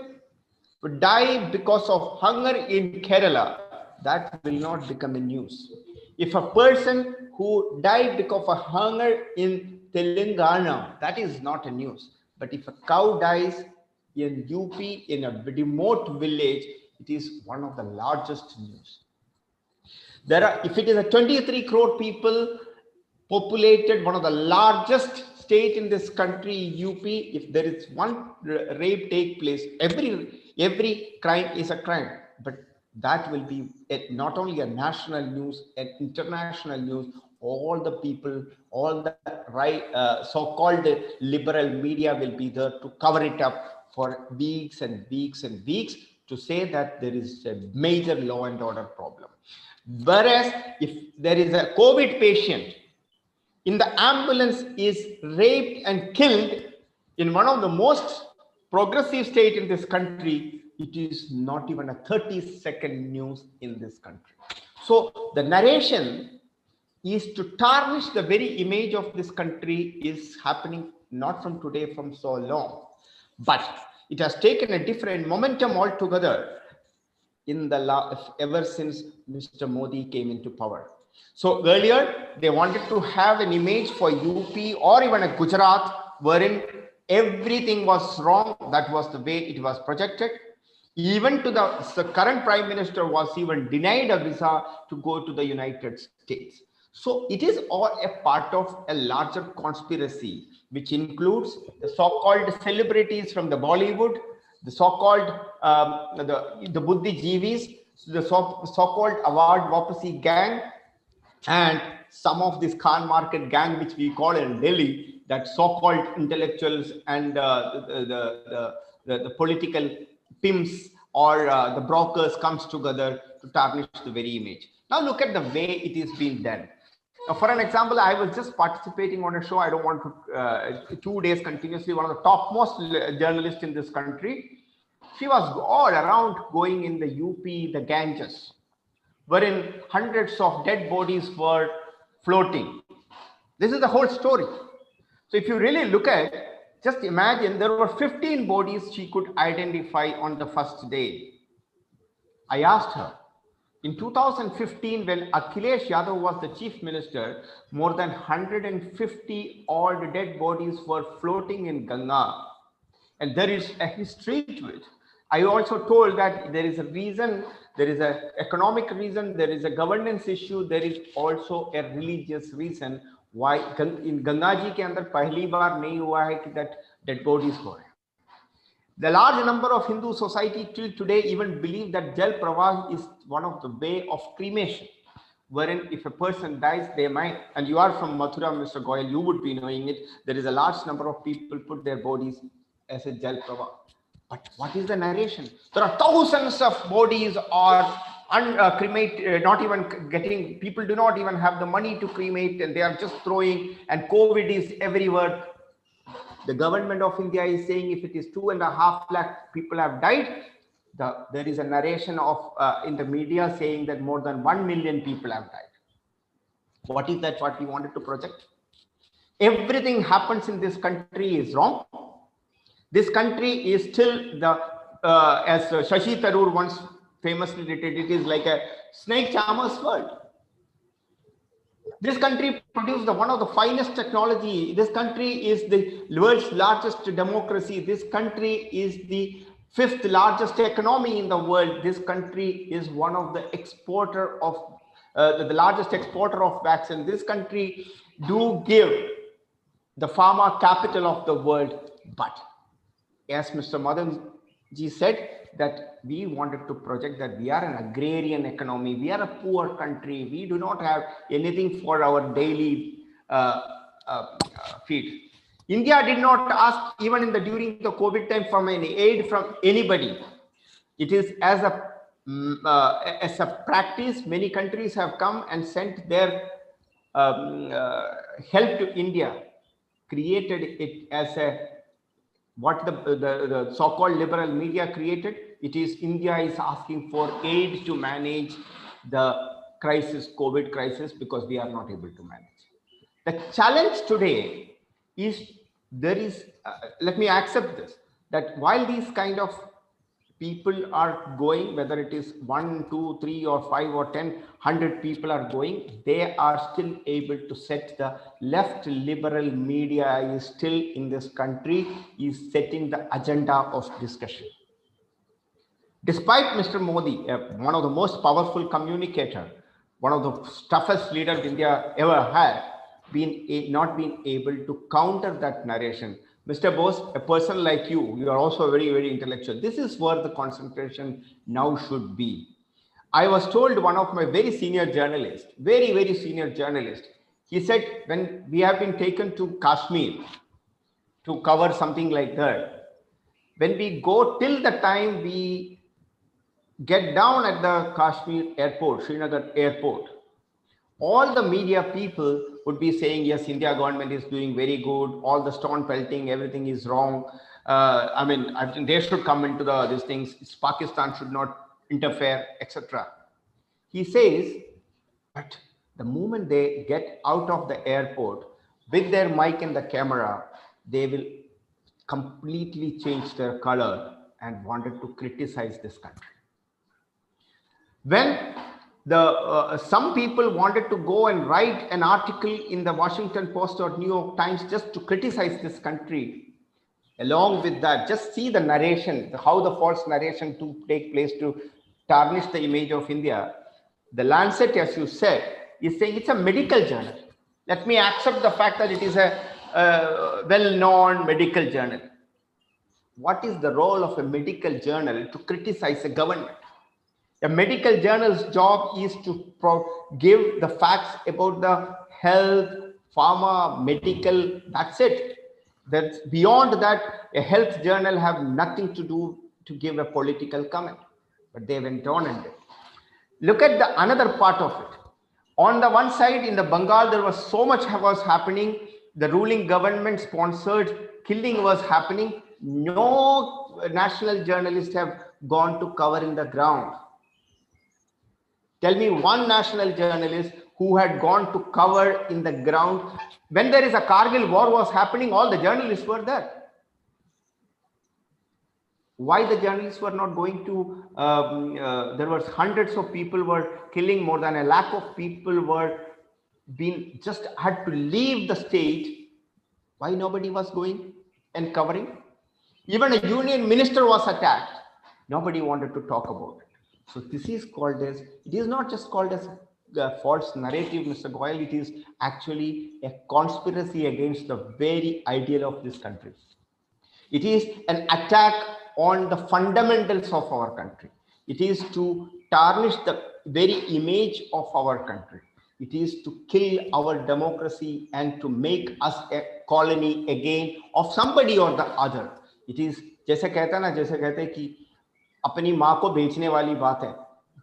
would die because of hunger in Kerala, that will not become a news. If a person who died because of hunger in Telangana, that is not a news. But if a cow dies in UP in a remote village, it is one of the largest news. There are, if it is a 23 crore people populated, one of the largest state in this country, UP, if there is one rape take place, every crime is a crime. But that will be not only a national news, an international news. All the people, all the so-called liberal media will be there to cover it up for weeks and weeks and weeks to say that there is a major law and order problem. Whereas if there is a COVID patient in the ambulance is raped and killed in one of the most progressive state in this country, it is not even a 30-second news in this country. So the narration is to tarnish the very image of this country is happening not from today, from so long, but it has taken a different momentum altogether in the ever since Mr. Modi came into power. So earlier they wanted to have an image for UP or even a Gujarat wherein everything was wrong. That was the way it was projected. Even to the current prime minister was even denied a visa to go to the United States. So it is all a part of a larger conspiracy, which includes the so-called celebrities from the Bollywood, the so-called the Buddhijeevis, the so-called award Wapasi gang, and some of this Khan market gang, which we call in Delhi, that so-called intellectuals and the political pimps or the brokers comes together to tarnish the very image. Now look at the way it is being done. Now, for an example, I was just participating on a show. I don't want to 2 days continuously. One of the topmost journalists in this country. She was all around going in the UP, the Ganges, wherein hundreds of dead bodies were floating. This is the whole story. So if you really look at, just imagine there were 15 bodies she could identify on the first day. I asked her, in 2015, when Akhilesh Yadav was the chief minister, more than 150 odd dead bodies were floating in Ganga. And there is a history to it. I also told that there is a reason, there is an economic reason, there is a governance issue, there is also a religious reason why in Ganga ji ke andar pehli baar nahi hua hai ki that dead bodies were. The large number of Hindu society till today even believe that Jal Pravah is one of the way of cremation, wherein if a person dies, they might, and you are from Mathura, Mr. Goel, you would be knowing it, there is a large number of people put their bodies as a Jal Pravah. But what is the narration? There are thousands of bodies are cremate, not even getting, people do not even have the money to cremate and they are just throwing, and COVID is everywhere. The government of India is saying if it is 2.5 lakh people have died, there is a narration of in the media saying that more than 1 million people have died. What is that what we wanted to project? Everything happens in this country is wrong. This country is still the, as Shashi Tharoor once famously stated, it is like a snake charmer's world. This country produced one of the finest technology. This country is the world's largest democracy. This country is the 5th largest economy in the world. This country is one of the exporter of the largest exporter of vaccine. This country do give the pharma capital of the world. But as Mr. Madan ji said, that we wanted to project that we are an agrarian economy, we are a poor country, we do not have anything for our daily feed. India did not ask even in the during the COVID time for any aid from anybody. It is as a as a practice, many countries have come and sent their help to India, created it as a what the so-called liberal media created. It is India is asking for aid to manage the crisis, COVID crisis, because we are not able to manage. The challenge today is there is, let me accept this, that while these kind of people are going, whether it is 1, 2, 3 or 5 or 10, 100 people are going, they are still able to set the left liberal media is still in this country is setting the agenda of discussion. Despite Mr. Modi, one of the most powerful communicator, one of the toughest leaders India ever had, not been able to counter that narration. Mr. Bose, a person like you, you are also very, very intellectual. This is where the concentration now should be. I was told one of my very senior journalists, very, very senior journalist, he said, when we have been taken to Kashmir to cover something like that, when we go till the time we get down at the Kashmir airport, Srinagar airport, all the media people would be saying, yes, India government is doing very good. All the stone pelting, everything is wrong. I think they should come into these things. Pakistan should not interfere, etc. He says, but the moment they get out of the airport with their mic and the camera, they will completely change their color and wanted to criticize this country. When some people wanted to go and write an article in the Washington Post or New York Times just to criticize this country, along with that, just see the narration, how the false narration to take place to tarnish the image of India. The Lancet, as you said, is saying it's a medical journal. Let me accept the fact that it is a well-known medical journal. What is the role of a medical journal to criticize a government? A medical journal's job is to give the facts about the health, pharma, medical, that's it. That's beyond that, a health journal have nothing to do to give a political comment, but they went on and did. Look at the another part of it. On the one side, in the Bengal, there was so much was happening. The ruling government sponsored killing was happening. No national journalists have gone to cover in the ground. Tell me one national journalist who had gone to cover in the ground. When there is a Kargil war was happening, all the journalists were there. Why the journalists were not going to, there was hundreds of people were killing, more than 1 lakh of people were just had to leave the state. Why nobody was going and covering? Even a union minister was attacked. Nobody wanted to talk about it. So this is called as, it is not just called as a false narrative, Mr. Goel, it is actually a conspiracy against the very ideal of this country. It is an attack on the fundamentals of our country. It is to tarnish the very image of our country. It is to kill our democracy and to make us a colony again of somebody or the other. It is, जैसे कहते हैं कि अपनी माँ को बेचने वाली बात है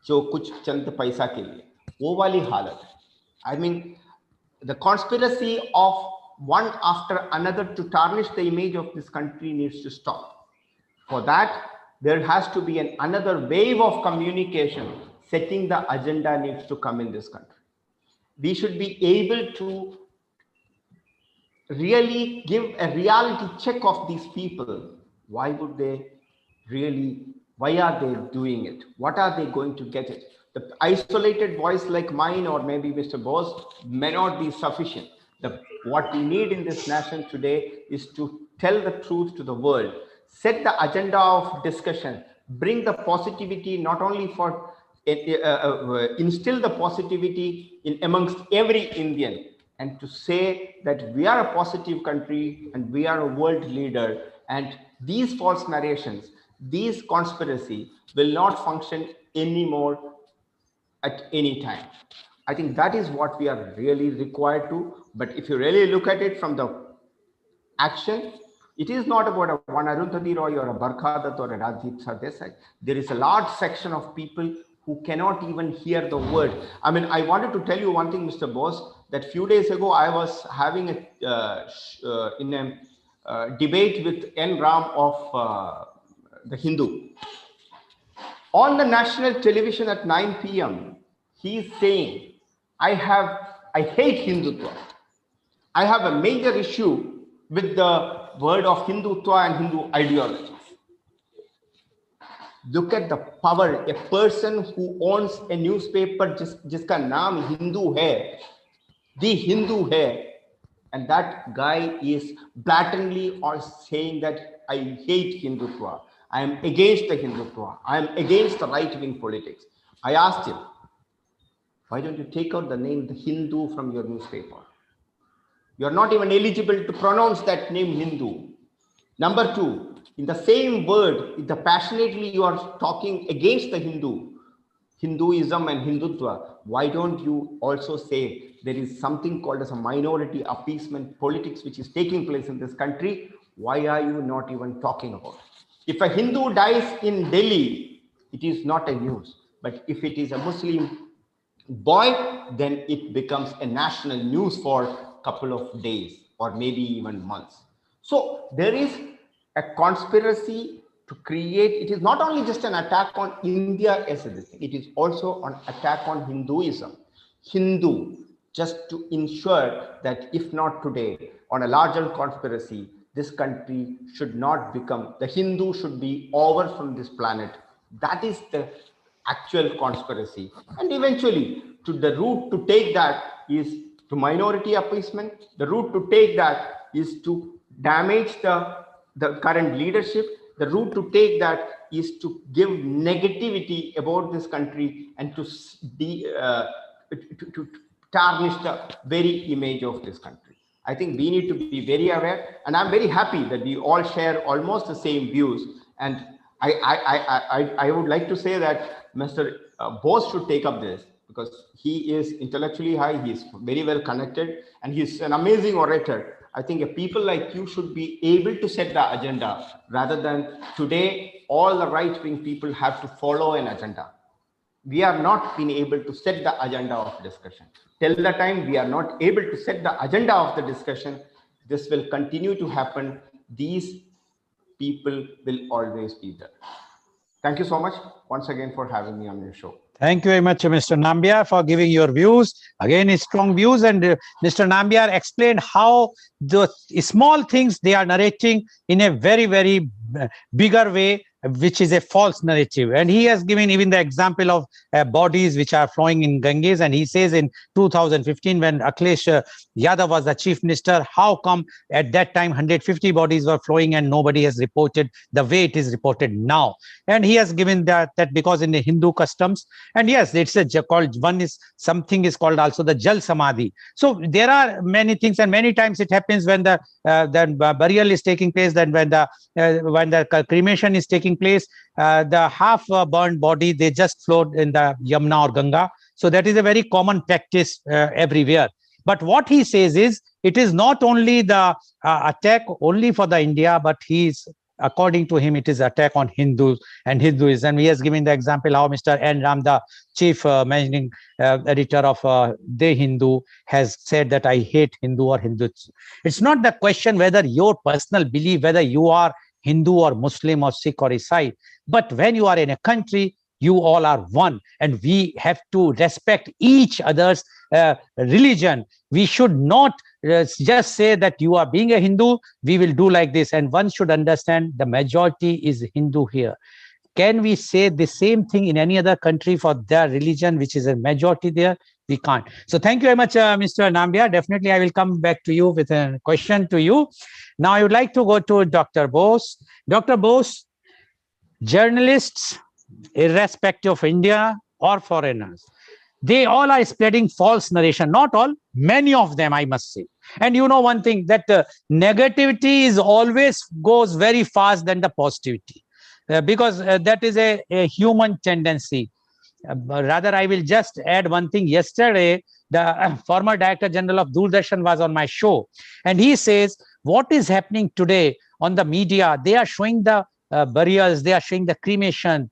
जो कुछ चंद पैसा के लिए, वो वाली हालत है. I mean, the conspiracy of one after another to tarnish the image of this country needs to stop. For that, there has to be another wave of communication. Setting the agenda needs to come in this country. We should be able to really give a reality check of these people. Why would they really, why are they doing it? What are they going to get it? The isolated voice like mine or maybe Mr. Bose may not be sufficient. What we need in this nation today is to tell the truth to the world, set the agenda of discussion, bring the positivity, not only for instill the positivity in amongst every Indian, and to say that we are a positive country and we are a world leader, and these false narrations, these conspiracy will not function anymore at any time. I think that is what we are really required to. But if you really look at it from the action, It is not about a one Arundhati Roy or a Barkha Dutt or a Rajit Sardesai. There is a large section of people who cannot even hear the word. I mean, I wanted to tell you one thing, Mr. Bose, that few days ago I was having in a debate with N. Ram of the Hindu. On the national television at 9 p.m., he is saying, I hate Hindutva. I have a major issue with the word of Hindutva and Hindu ideology. Look at the power. A person who owns a newspaper, jiska naam Hindu hai, the Hindu hai, and that guy is blatantly or saying that I hate Hindutva. I am against the Hindutva. I am against the right-wing politics. I asked him, why don't you take out the name the Hindu from your newspaper? You are not even eligible to pronounce that name Hindu. Number two, in the same word, passionately you are talking against the Hinduism and Hindutva, why don't you also say there is something called as a minority appeasement politics which is taking place in this country? Why are you not even talking about it? If a Hindu dies in Delhi, it is not a news. But if it is a Muslim boy, then it becomes a national news for a couple of days or maybe even months. So there is a conspiracy to create, it is not only just an attack on India as a thing, it is also an attack on Hinduism. Hindu, just to ensure that if not today, on a larger conspiracy, this country should not become, the Hindu should be over from this planet. That is the actual conspiracy. And eventually, to the route to take that is to minority appeasement. The route to take that is to damage the current leadership. The route to take that is to give negativity about this country and to tarnish the very image of this country. I think we need to be very aware, and I'm very happy that we all share almost the same views. And I would like to say that Mr. Bose should take up this, because he is intellectually high, he is very well connected, and he's an amazing orator. I think people like you should be able to set the agenda, rather than today all the right-wing people have to follow an agenda. We are not being able to set the agenda of discussion. Till the time we are not able to set the agenda of the discussion, this will continue to happen. These people will always be there. Thank you so much once again for having me on your show. Thank you very much, Mr. Nambiar, for giving your views. Again, strong views. And Mr. Nambiar explained how the small things they are narrating in a very, very bigger way, which is a false narrative. And he has given even the example of bodies which are flowing in Ganges. And he says in 2015, when Akhilesh Yadav was the chief minister, how come at that time 150 bodies were flowing and nobody has reported the way it is reported now? And he has given that because in the Hindu customs, and yes, it's called, one is something is called also the Jal Samadhi. So there are many things, and many times it happens when the burial is taking place, then when the cremation is taking place, the half burned body, they just float in the Yamuna or Ganga. So that is a very common practice everywhere. But what he says is, it is not only the attack only for the India, but according to him, it is attack on Hindus and Hinduism. He has given the example how Mr. N. Ram, the chief managing editor of The Hindu, has said that I hate Hindu or Hindus. It's not the question whether your personal belief, whether you are Hindu or Muslim or Sikh or Isai, but when you are in a country, you all are one, and we have to respect each other's religion. We should not just say that you are being a Hindu, we will do like this. And one should understand the majority is Hindu here. Can we say the same thing in any other country for their religion, which is a majority there? We can't. So thank you very much, Mr. Nambiar. Definitely, I will come back to you with a question to you. Now, I would like to go to Dr. Bose. Dr. Bose, journalists, irrespective of India or foreigners, they all are spreading false narration. Not all, many of them, I must say. And you know one thing, that negativity is always goes very fast than the positivity, because that is a human tendency. Rather, I will just add one thing. Yesterday, the former Director General of Doordarshan was on my show, and he says, what is happening today on the media. They are showing the burials, they are showing the cremation.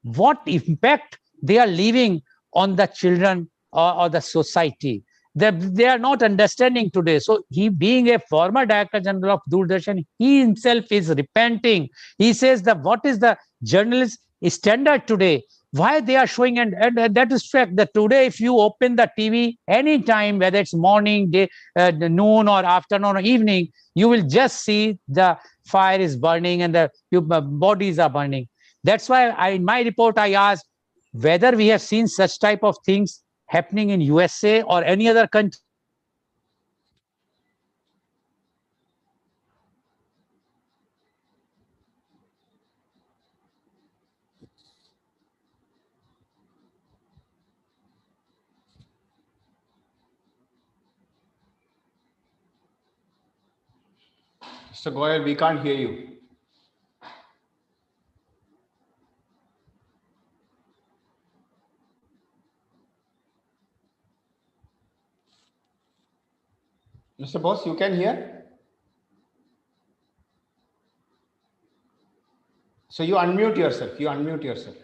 What impact they are leaving on the children or the society. They are not understanding today. So he, being a former Director General of Doordarshan, he himself is repenting. He says that what is the journalist standard today? Why they are showing, and that is fact that today if you open the TV anytime, whether it's morning, day, noon or afternoon or evening, you will just see the fire is burning and the bodies are burning. That's why in my report, I asked whether we have seen such type of things happening in USA or any other country. Mr. Goel, we can't hear you. Mr. Boss, you can hear? So you unmute yourself. You unmute yourself.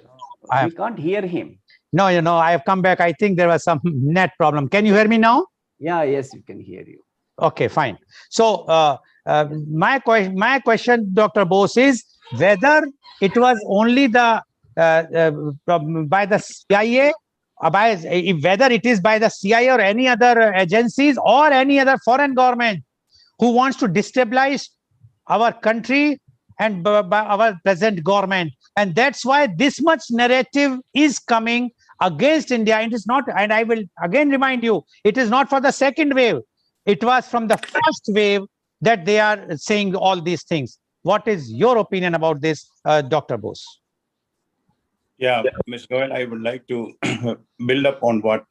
We can't hear him. No, I have come back. I think there was some net problem. Can you hear me now? Yeah, yes, we can hear you. Okay, fine. So my question, Dr. Bose, is whether it was only the by the CIA, whether it is by the CIA or any other agencies or any other foreign government who wants to destabilize our country and by our present government. And that's why this much narrative is coming against India. It is not, and I will again remind you, it is not for the second wave. It was from the first wave that they are saying all these things. What is your opinion about this, Dr. Bose? Yeah, Ms. Goel, I would like to build up on what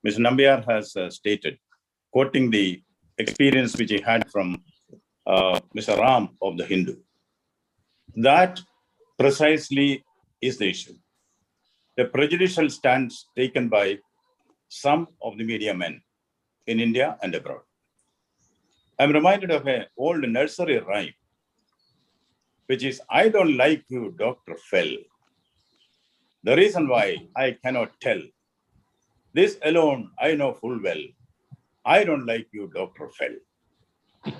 Ms. Nambiar has stated, quoting the experience which he had from Mr. Ram of the Hindu. That precisely is the issue. The prejudicial stance taken by some of the media men in India and abroad. I'm reminded of an old nursery rhyme, which is, I don't like you, Dr. Fell. The reason why I cannot tell. This alone I know full well. I don't like you, Dr. Fell.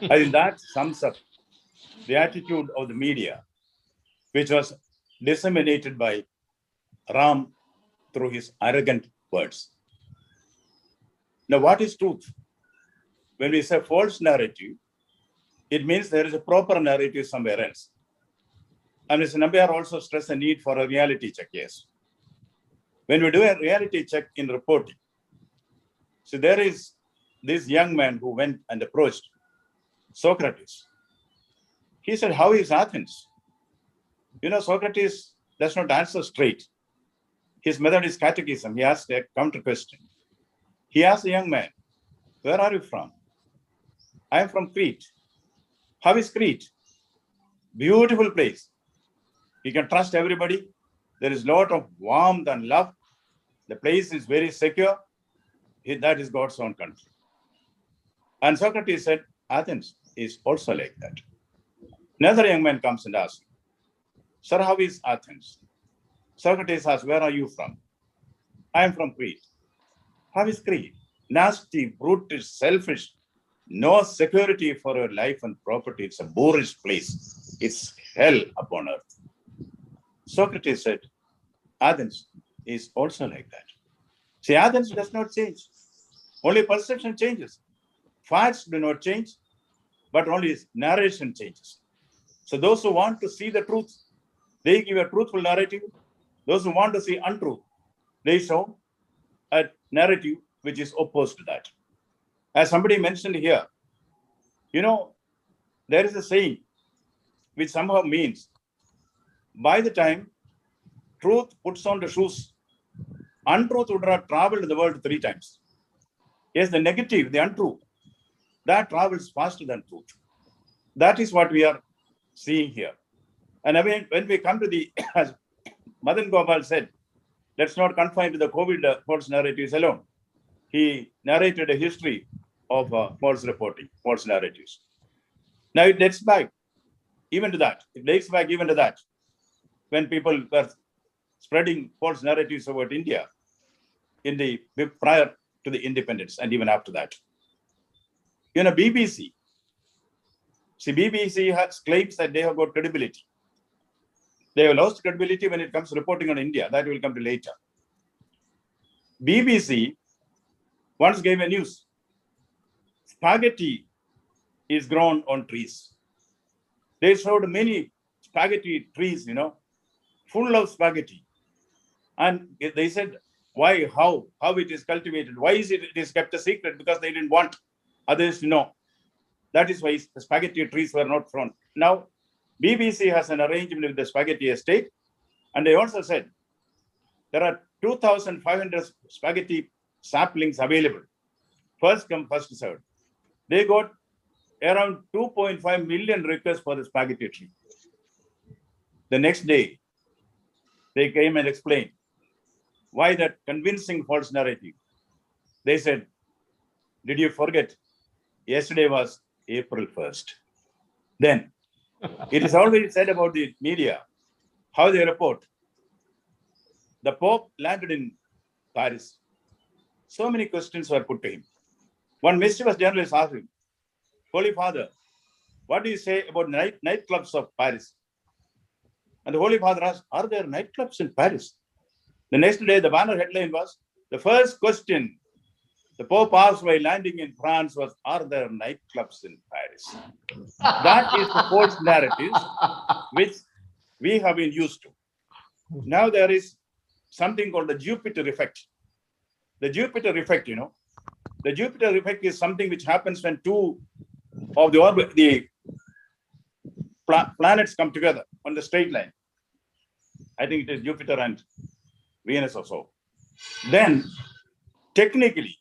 I think that sums up the attitude of the media, which was disseminated by Ram through his arrogant words. Now, what is truth? When we say false narrative, it means there is a proper narrative somewhere else. And Mr. Nambiar also stressed the need for a reality check, yes. When we do a reality check in reporting, so there is this young man who went and approached Socrates. He said, how is Athens? Socrates does not answer straight. His method is catechism. He asked a counter question. He asked the young man, where are you from? I am from Crete. How is Crete? Beautiful place. You can trust everybody. There is a lot of warmth and love. The place is very secure. That is God's own country. And Socrates said, Athens is also like that. Another young man comes and asks, sir, how is Athens? Socrates asks, where are you from? I am from Crete. How is Crete? Nasty, brutish, selfish, no security for your life and property. It's a boorish place. It's hell upon earth. Socrates said, Athens is also like that. See, Athens does not change. Only perception changes. Facts do not change, but only narration changes. So those who want to see the truth, they give a truthful narrative. Those who want to see untruth, they show a narrative which is opposed to that. As somebody mentioned here, there is a saying which somehow means, by the time truth puts on the shoes, untruth would have traveled the world 3 times. Yes, the negative, the untrue, that travels faster than truth. That is what we are seeing here. And I mean, when we come to the, as Madan Gopal said, let's not confine to the COVID false narratives alone. He narrated a history of false reporting, false narratives. Now it dates back even to that. It dates back even to that, when people were spreading false narratives about India in the prior to the independence and even after that. BBC. See, BBC has claims that they have got credibility. They have lost credibility when it comes to reporting on India. That will come to later. BBC once gave a news. Spaghetti is grown on trees. They showed many spaghetti trees, full of spaghetti. And they said, why, how it is cultivated, why is it is kept a secret? Because they didn't want others to know. That is why the spaghetti trees were not grown. Now, BBC has an arrangement with the spaghetti estate. And they also said, there are 2,500 spaghetti saplings available. First come, first served. They got around 2.5 million requests for the spaghetti tree. The next day, they came and explained why that convincing false narrative. They said, did you forget? Yesterday was April 1st. Then, it is always said about the media, how they report. The Pope landed in Paris. So many questions were put to him. One mischievous journalist asked him, Holy Father, what do you say about nightclubs of Paris? And the Holy Father asked, are there nightclubs in Paris? The next day, the banner headline was, the first question the Pope asked while landing in France was, are there nightclubs in Paris? That is the false narrative which we have been used to. Now there is something called the Jupiter effect. The Jupiter effect, the Jupiter effect is something which happens when two of the planets come together on the straight line. I think it is Jupiter and Venus or so. Then, technically,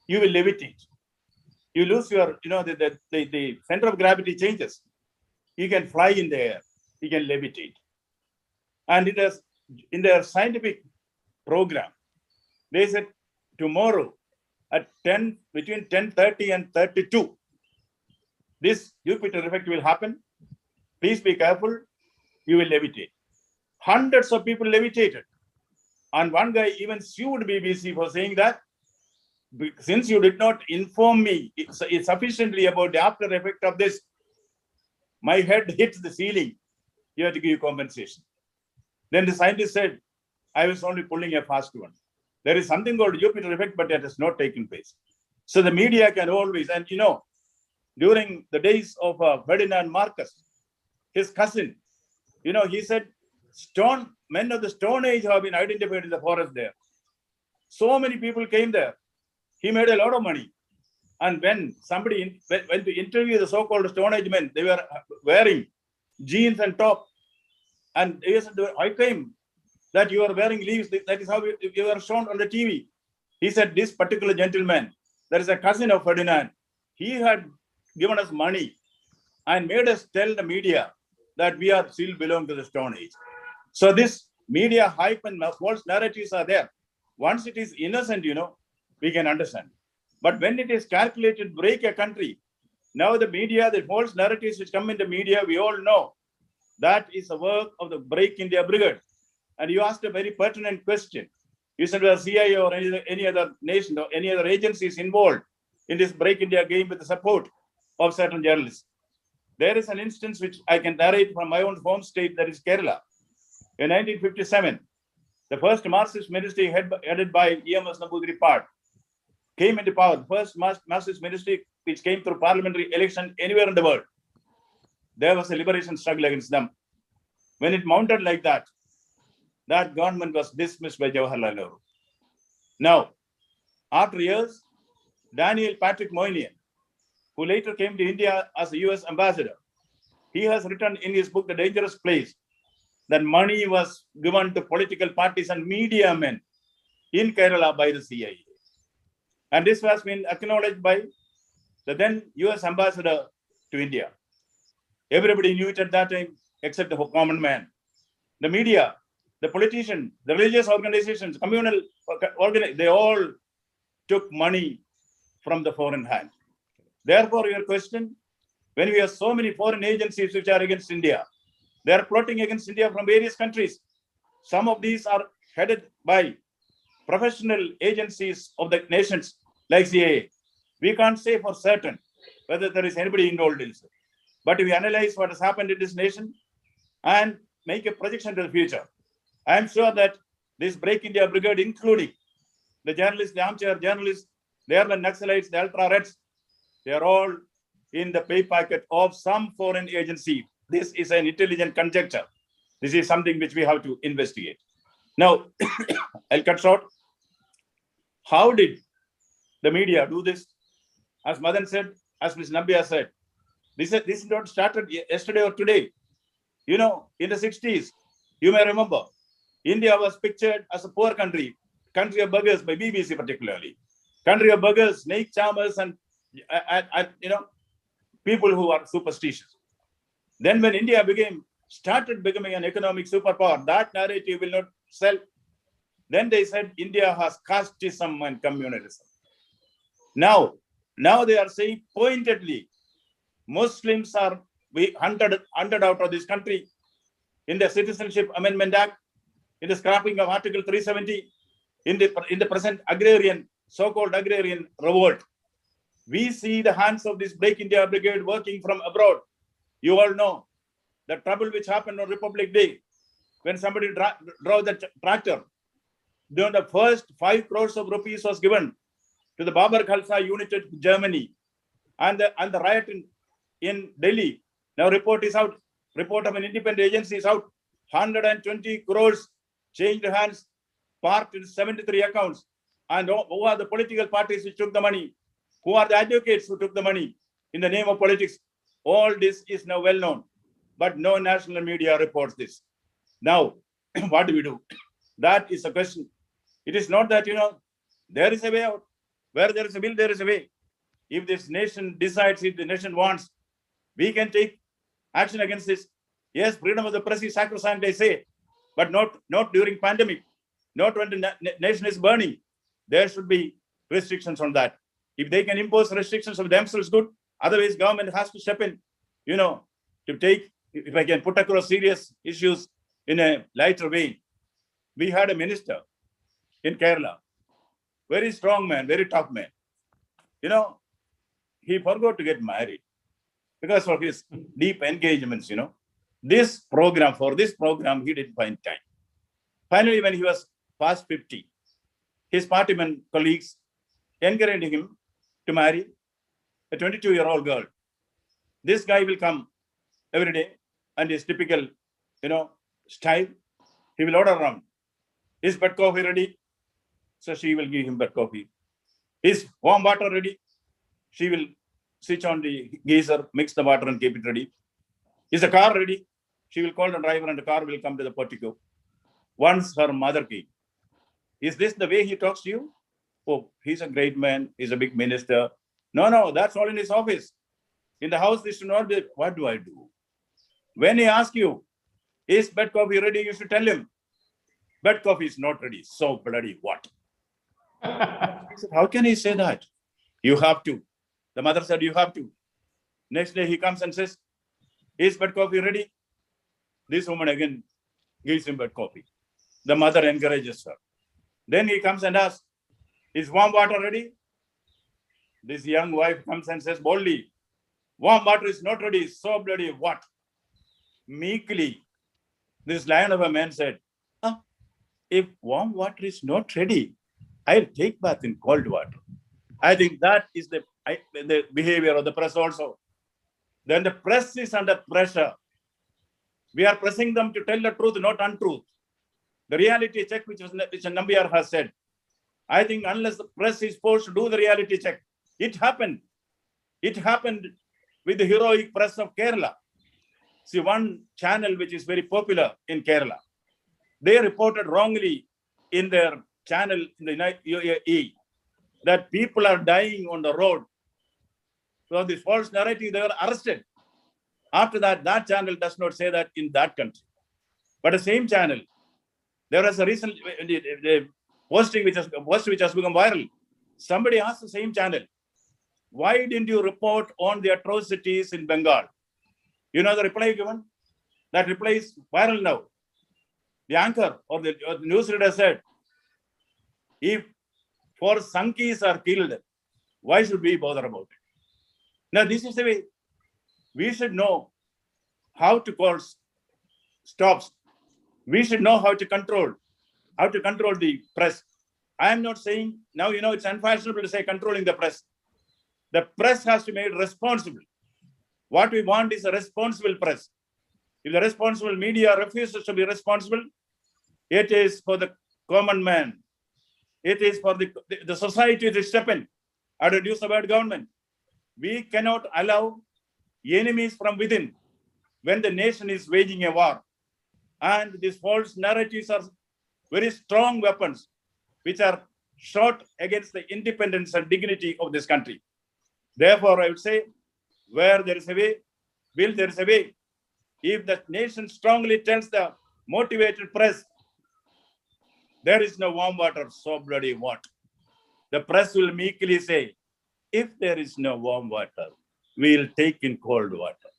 you will levitate. You lose your, the center of gravity changes. You can fly in the air. You can levitate. And it is in their scientific program, they said tomorrow at between 10:30 and 32, this Jupiter effect will happen. Please be careful. You will levitate. Hundreds of people levitated. And one guy even sued BBC for saying that, since you did not inform me sufficiently about the after effect of this, my head hits the ceiling. You have to give compensation. Then the scientist said, I was only pulling a fast one. There is something called Jupiter effect, but that has not taken place. So the media can always, and during the days of Ferdinand Marcus, his cousin, he said, men of the Stone Age have been identified in the forest there. So many people came there. He made a lot of money. And when somebody went to interview the so-called Stone Age men, they were wearing jeans and top. And he said, I came that you are wearing leaves. That is how you were shown on the TV. He said, this particular gentleman, there is a cousin of Ferdinand. He had given us money and made us tell the media that we are still belong to the Stone Age. So this media hype and false narratives are there. Once it is innocent, we can understand. But when it is calculated to break a country, now the media, the false narratives which come in the media, we all know that is the work of the Break India Brigade. And you asked a very pertinent question. You said, well, CIA or any other nation or any other agencies involved in this Break India game with the support of certain journalists. There is an instance which I can narrate from my own home state, that is Kerala. In 1957, the first Marxist ministry headed by E.M.S. Namboodiripad came into power. The first Marxist ministry which came through parliamentary election anywhere in the world. There was a liberation struggle against them. When it mounted like that, that government was dismissed by Jawaharlal Nehru. Now, after years, Daniel Patrick Moynihan, who later came to India as a US ambassador, he has written in his book, The Dangerous Place, that money was given to political parties and media men in Kerala by the CIA. And this has been acknowledged by the then US ambassador to India. Everybody knew it at that time, except the common man. The media, the politician, the religious organizations, communal organizations, they all took money from the foreign hand. Therefore, your question, when we have so many foreign agencies which are against India. They are plotting against India from various countries. Some of these are headed by professional agencies of the nations like CIA. We can't say for certain whether there is anybody involved in this. But if we analyze what has happened in this nation and make a projection to the future, I am sure that this Break India Brigade, including the journalists, the armchair journalists, the airline Naxalites, the ultra reds, they are all in the pay packet of some foreign agency. This is an intelligent conjecture. This is something which we have to investigate. Now, I'll cut short. How did the media do this? As Madan said, as Ms. Nambia said, this is not started yesterday or today. You know, in the 60s, you may remember, India was pictured as a poor country of beggars by BBC particularly. Country of beggars, snake charmers, and people who are superstitious. Then when India started becoming an economic superpower, that narrative will not sell. Then they said India has casteism and communalism. Now they are saying pointedly, Muslims are hunted out of this country in the Citizenship Amendment Act, in the scrapping of Article 370, in the present so-called agrarian revolt. We see the hands of this Break India Brigade working from abroad. You all know the trouble which happened on Republic Day when somebody drove the tractor. Then the first 5 crores of rupees was given to the Babar Khalsa unit in Germany, and the riot in Delhi. Now report is out. Report of an independent agency is out. 120 crores changed hands, parked in 73 accounts. And who are the political parties which took the money? Who are the advocates who took the money in the name of politics? All this is now well known, but no national media reports this. Now, what do we do? That is a question. It is not that, there is a way out. Where there is a will, there is a way. If this nation decides, if the nation wants, we can take action against this. Yes, freedom of the press is sacrosanct, they say, but not during pandemic, not when the nation is burning. There should be restrictions on that. If they can impose restrictions of themselves, good. Otherwise, government has to step in, to take, if I can put across serious issues in a lighter vein. We had a minister in Kerala, very strong man, very tough man. He forgot to get married because of his deep engagements, For this program, he didn't find time. Finally, when he was past 50, his partyman colleagues encouraged him to marry a 22-year-old girl. This guy will come every day and his typical, style. He will order around. Is bed coffee ready? So she will give him bed coffee. Is warm water ready? She will switch on the geyser, mix the water and keep it ready. Is the car ready? She will call the driver and the car will come to the portico. Once her mother came. Is this the way he talks to you? Oh, he's a great man. He's a big minister. No, that's all in his office. In the house, this should not be. What do I do? When he asks you, is bed coffee ready? You should tell him, bed coffee is not ready. So bloody what? He said, how can he say that? You have to. The mother said, you have to. Next day he comes and says, is bed coffee ready? This woman again gives him bed coffee. The mother encourages her. Then he comes and asks, is warm water ready? This young wife comes and says boldly, warm water is not ready. So bloody what? Meekly, this lion of a man said, if warm water is not ready, I'll take bath in cold water. I think that is the behavior of the press also. Then the press is under pressure. We are pressing them to tell the truth, not untruth. The reality check, which Nambiar has said, I think unless the press is forced to do the reality check, it happened. It happened with the heroic press of Kerala. See, one channel which is very popular in Kerala, they reported wrongly in their channel in the UAE that people are dying on the road. So this false narrative, they were arrested. After that, that channel does not say that in that country. But the same channel, there was a recent posting which has become viral. Somebody asked the same channel, why didn't you report on the atrocities in Bengal? You know the reply given? That reply is viral now. The anchor or the newsreader said, if 4 Sankis are killed, why should we bother about it? Now, this is the way we should know how to call stops. We should know how to control the press. I am not saying now, it's unfashionable to say controlling the press. The press has to be made responsible. What we want is a responsible press. If the responsible media refuses to be responsible, it is for the common man. It is for the society to step in. I don't use the word government. We cannot allow enemies from within when the nation is waging a war. And these false narratives are very strong weapons which are shot against the independence and dignity of this country. Therefore, I would say, where there is a way, will there is a way. If the nation strongly tells the motivated press, there is no warm water, so bloody what? The press will meekly say, if there is no warm water, we'll take in cold water.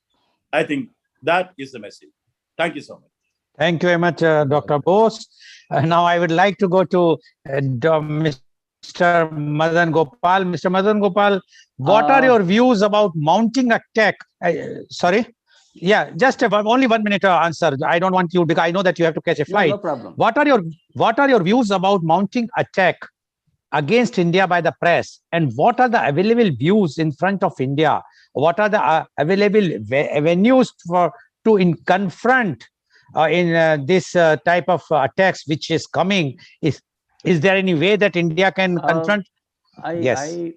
I think that is the message. Thank you so much. Thank you very much, Dr. Bose. Now I would like to go to Mr. Madan Gopal. Mr. Madan Gopal, what are your views about mounting attack? Sorry? Yeah, just only 1 minute answer. I don't want you, because I know that you have to catch a flight. No problem. What are your views about mounting attack against India by the press, and what are the available views in front of India? What are the available avenues to confront in this type of attacks which is coming? Is there any way that India can confront?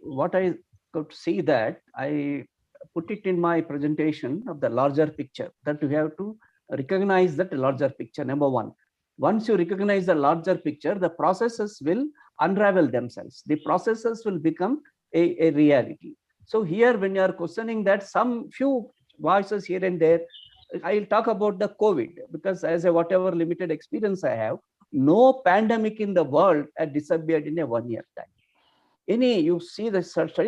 What I could see that I put it in my presentation of the larger picture, that you have to recognize that larger picture. Number one, once you recognize the larger picture, the processes will unravel themselves. The processes will become a reality. So here, when you are questioning that, some few voices here and there, I'll talk about the COVID, because as a whatever limited experience I have, no pandemic in the world had disappeared in a 1 year time. You study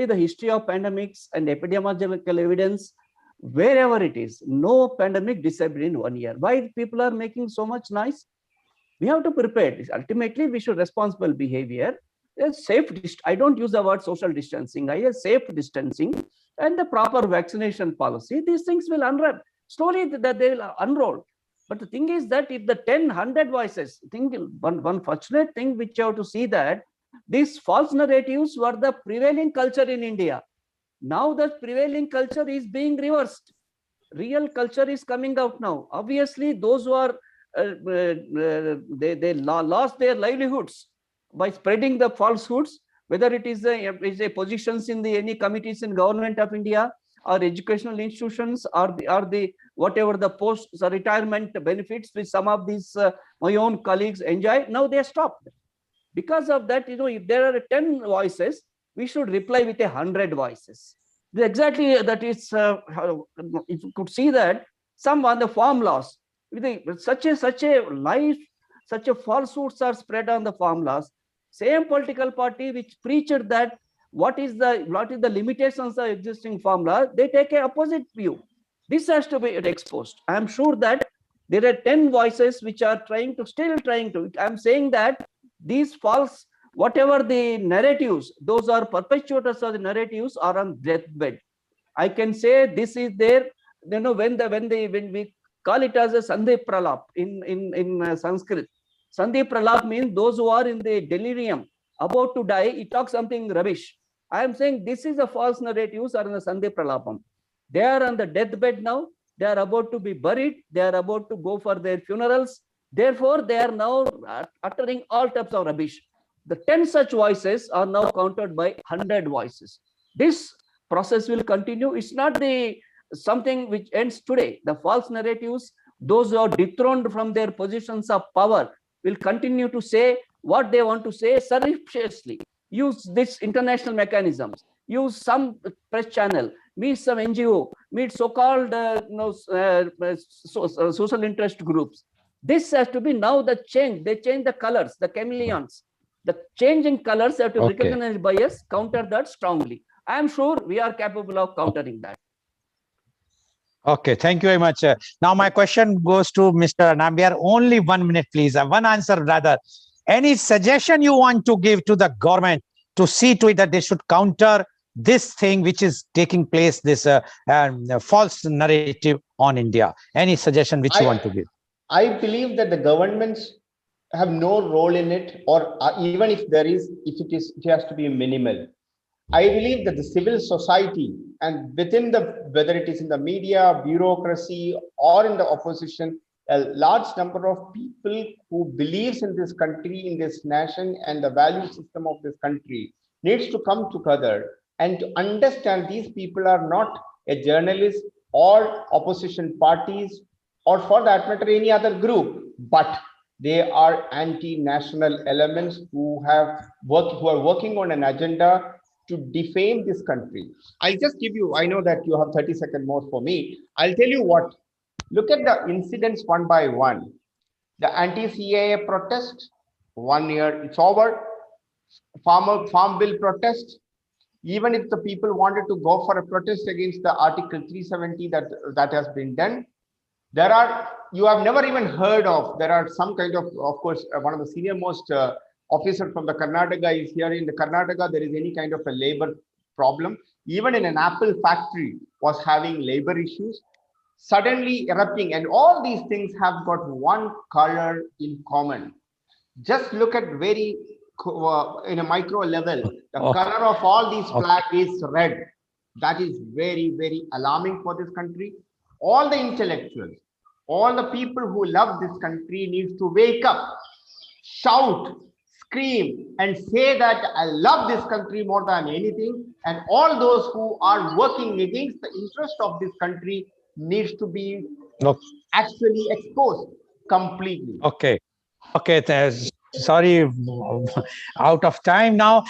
the history of pandemics and epidemiological evidence, wherever it is, no pandemic disappeared in 1 year. Why people are making so much noise? We have to prepare. Ultimately, we should responsible behavior. Safe. I don't use the word social distancing. I use safe distancing and the proper vaccination policy. These things will unwrap slowly. That they will unroll. But the thing is that if the 100 voices, one fortunate thing which you have to see, that these false narratives were the prevailing culture in India. Now that prevailing culture is being reversed. Real culture is coming out now. Obviously, those who are they lost their livelihoods by spreading the falsehoods, whether it is a positions in any committees in government of India, or educational institutions, or the whatever the post retirement benefits which some of these my own colleagues enjoy, now they are stopped. Because of that, if there are 10 voices, we should reply with 100 voices. Exactly, that is, if you could see that some on the farm laws, such a lies, such a falsehoods are spread on the farm laws. Same political party which preached that what is the limitations of existing farm law, they take an opposite view. This has to be exposed. I am sure that there are 10 voices which are still trying to. I'm saying that these false, whatever the narratives, those are perpetuators of the narratives are on deathbed. I can say this is there. When we call it as a Sandhi Pralap in Sanskrit. Sandhi Pralap means those who are in the delirium, about to die, he talks something rubbish. I am saying this is a false narratives are in the Sandhi Pralapam. They are on the deathbed now. They are about to be buried. They are about to go for their funerals. Therefore, they are now uttering all types of rubbish. The 10 such voices are now countered by 100 voices. This process will continue. It's not something which ends today. The false narratives, those who are dethroned from their positions of power, will continue to say what they want to say surreptitiously. Use this international mechanisms. Use some press channel. Meet some NGO. Meet so-called social interest groups. This has to be now the change. They change the colors, the chameleons. The changing colors have to be recognized by us, counter that strongly. I am sure we are capable of countering that. Okay, thank you very much. Now my question goes to Mr. Nambiar. Only 1 minute, please. One answer, rather. Any suggestion you want to give to the government to see to it that they should counter this thing which is taking place, this false narrative on India? Any suggestion which you want to give? I believe that the governments have no role in it, or even if there is, it has to be minimal. I believe that the civil society and within whether it is in the media, bureaucracy, or in the opposition, a large number of people who believes in this country, in this nation, and the value system of this country needs to come together and to understand these people are not a journalist or opposition parties, or for that matter, any other group, but they are anti-national elements who are working on an agenda to defame this country. I'll just give you, I know that you have 30 seconds more for me. I'll tell you what, look at the incidents one by one. The anti-CAA protest, 1 year, it's over. Farm bill protest, even if the people wanted to go for a protest against the Article 370 that has been done, you have never even heard of, there are some kind of course, one of the senior most officer from the Karnataka is here. In the Karnataka, there is any kind of a labor problem. Even in an apple factory was having labor issues, suddenly erupting, and all these things have got one color in common. Just look at very in a micro level, the color of all these flags is red. That is very, very alarming for this country. All the intellectuals, all the people who love this country needs to wake up, shout, scream, and say that I love this country more than anything. And all those who are working against the interest of this country needs to be actually exposed completely. Okay. Sorry, out of time now.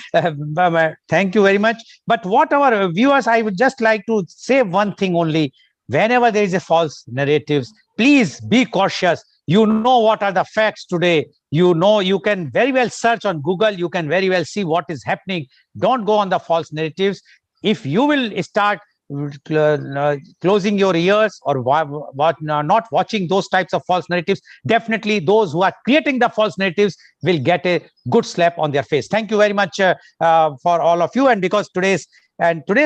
Thank you very much. But what our viewers, I would just like to say one thing only. Whenever there is a false narratives, please be cautious. You know what are the facts today. You know, you can very well search on Google. You can very well see what is happening. Don't go on the false narratives. If you will start closing your ears or not watching those types of false narratives, definitely those who are creating the false narratives will get a good slap on their face. Thank you very much for all of you. And because today's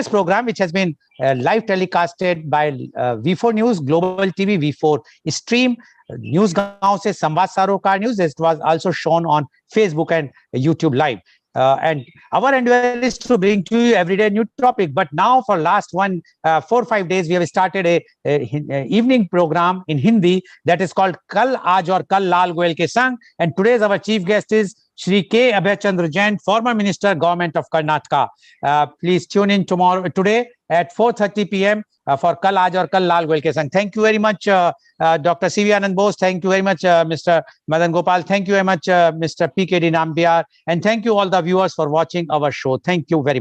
program, which has been live telecasted by V4 News, Global TV, V4 Stream, News Gaon se Samvad Sarokar News, it was also shown on Facebook and YouTube Live. And our endeavor is to bring to you every day a new topic. But now for last 4 or 5 days, we have started a evening program in Hindi that is called Kal Aaj Aur Kal Lal Goel Ke Sang. And today's our chief guest is Shri K. Abhay Chandra Jain, former Minister, Government of Karnataka. Please tune in today at 4:30 p.m. For Kal Aaj Aur Kal Lal Goel Ke Sang. Thank you very much, Dr. C.V. Anand Bose. Thank you very much, Mr. Madan Gopal. Thank you very much, Mr. P.K.D. Nambiar. And thank you all the viewers for watching our show. Thank you very much.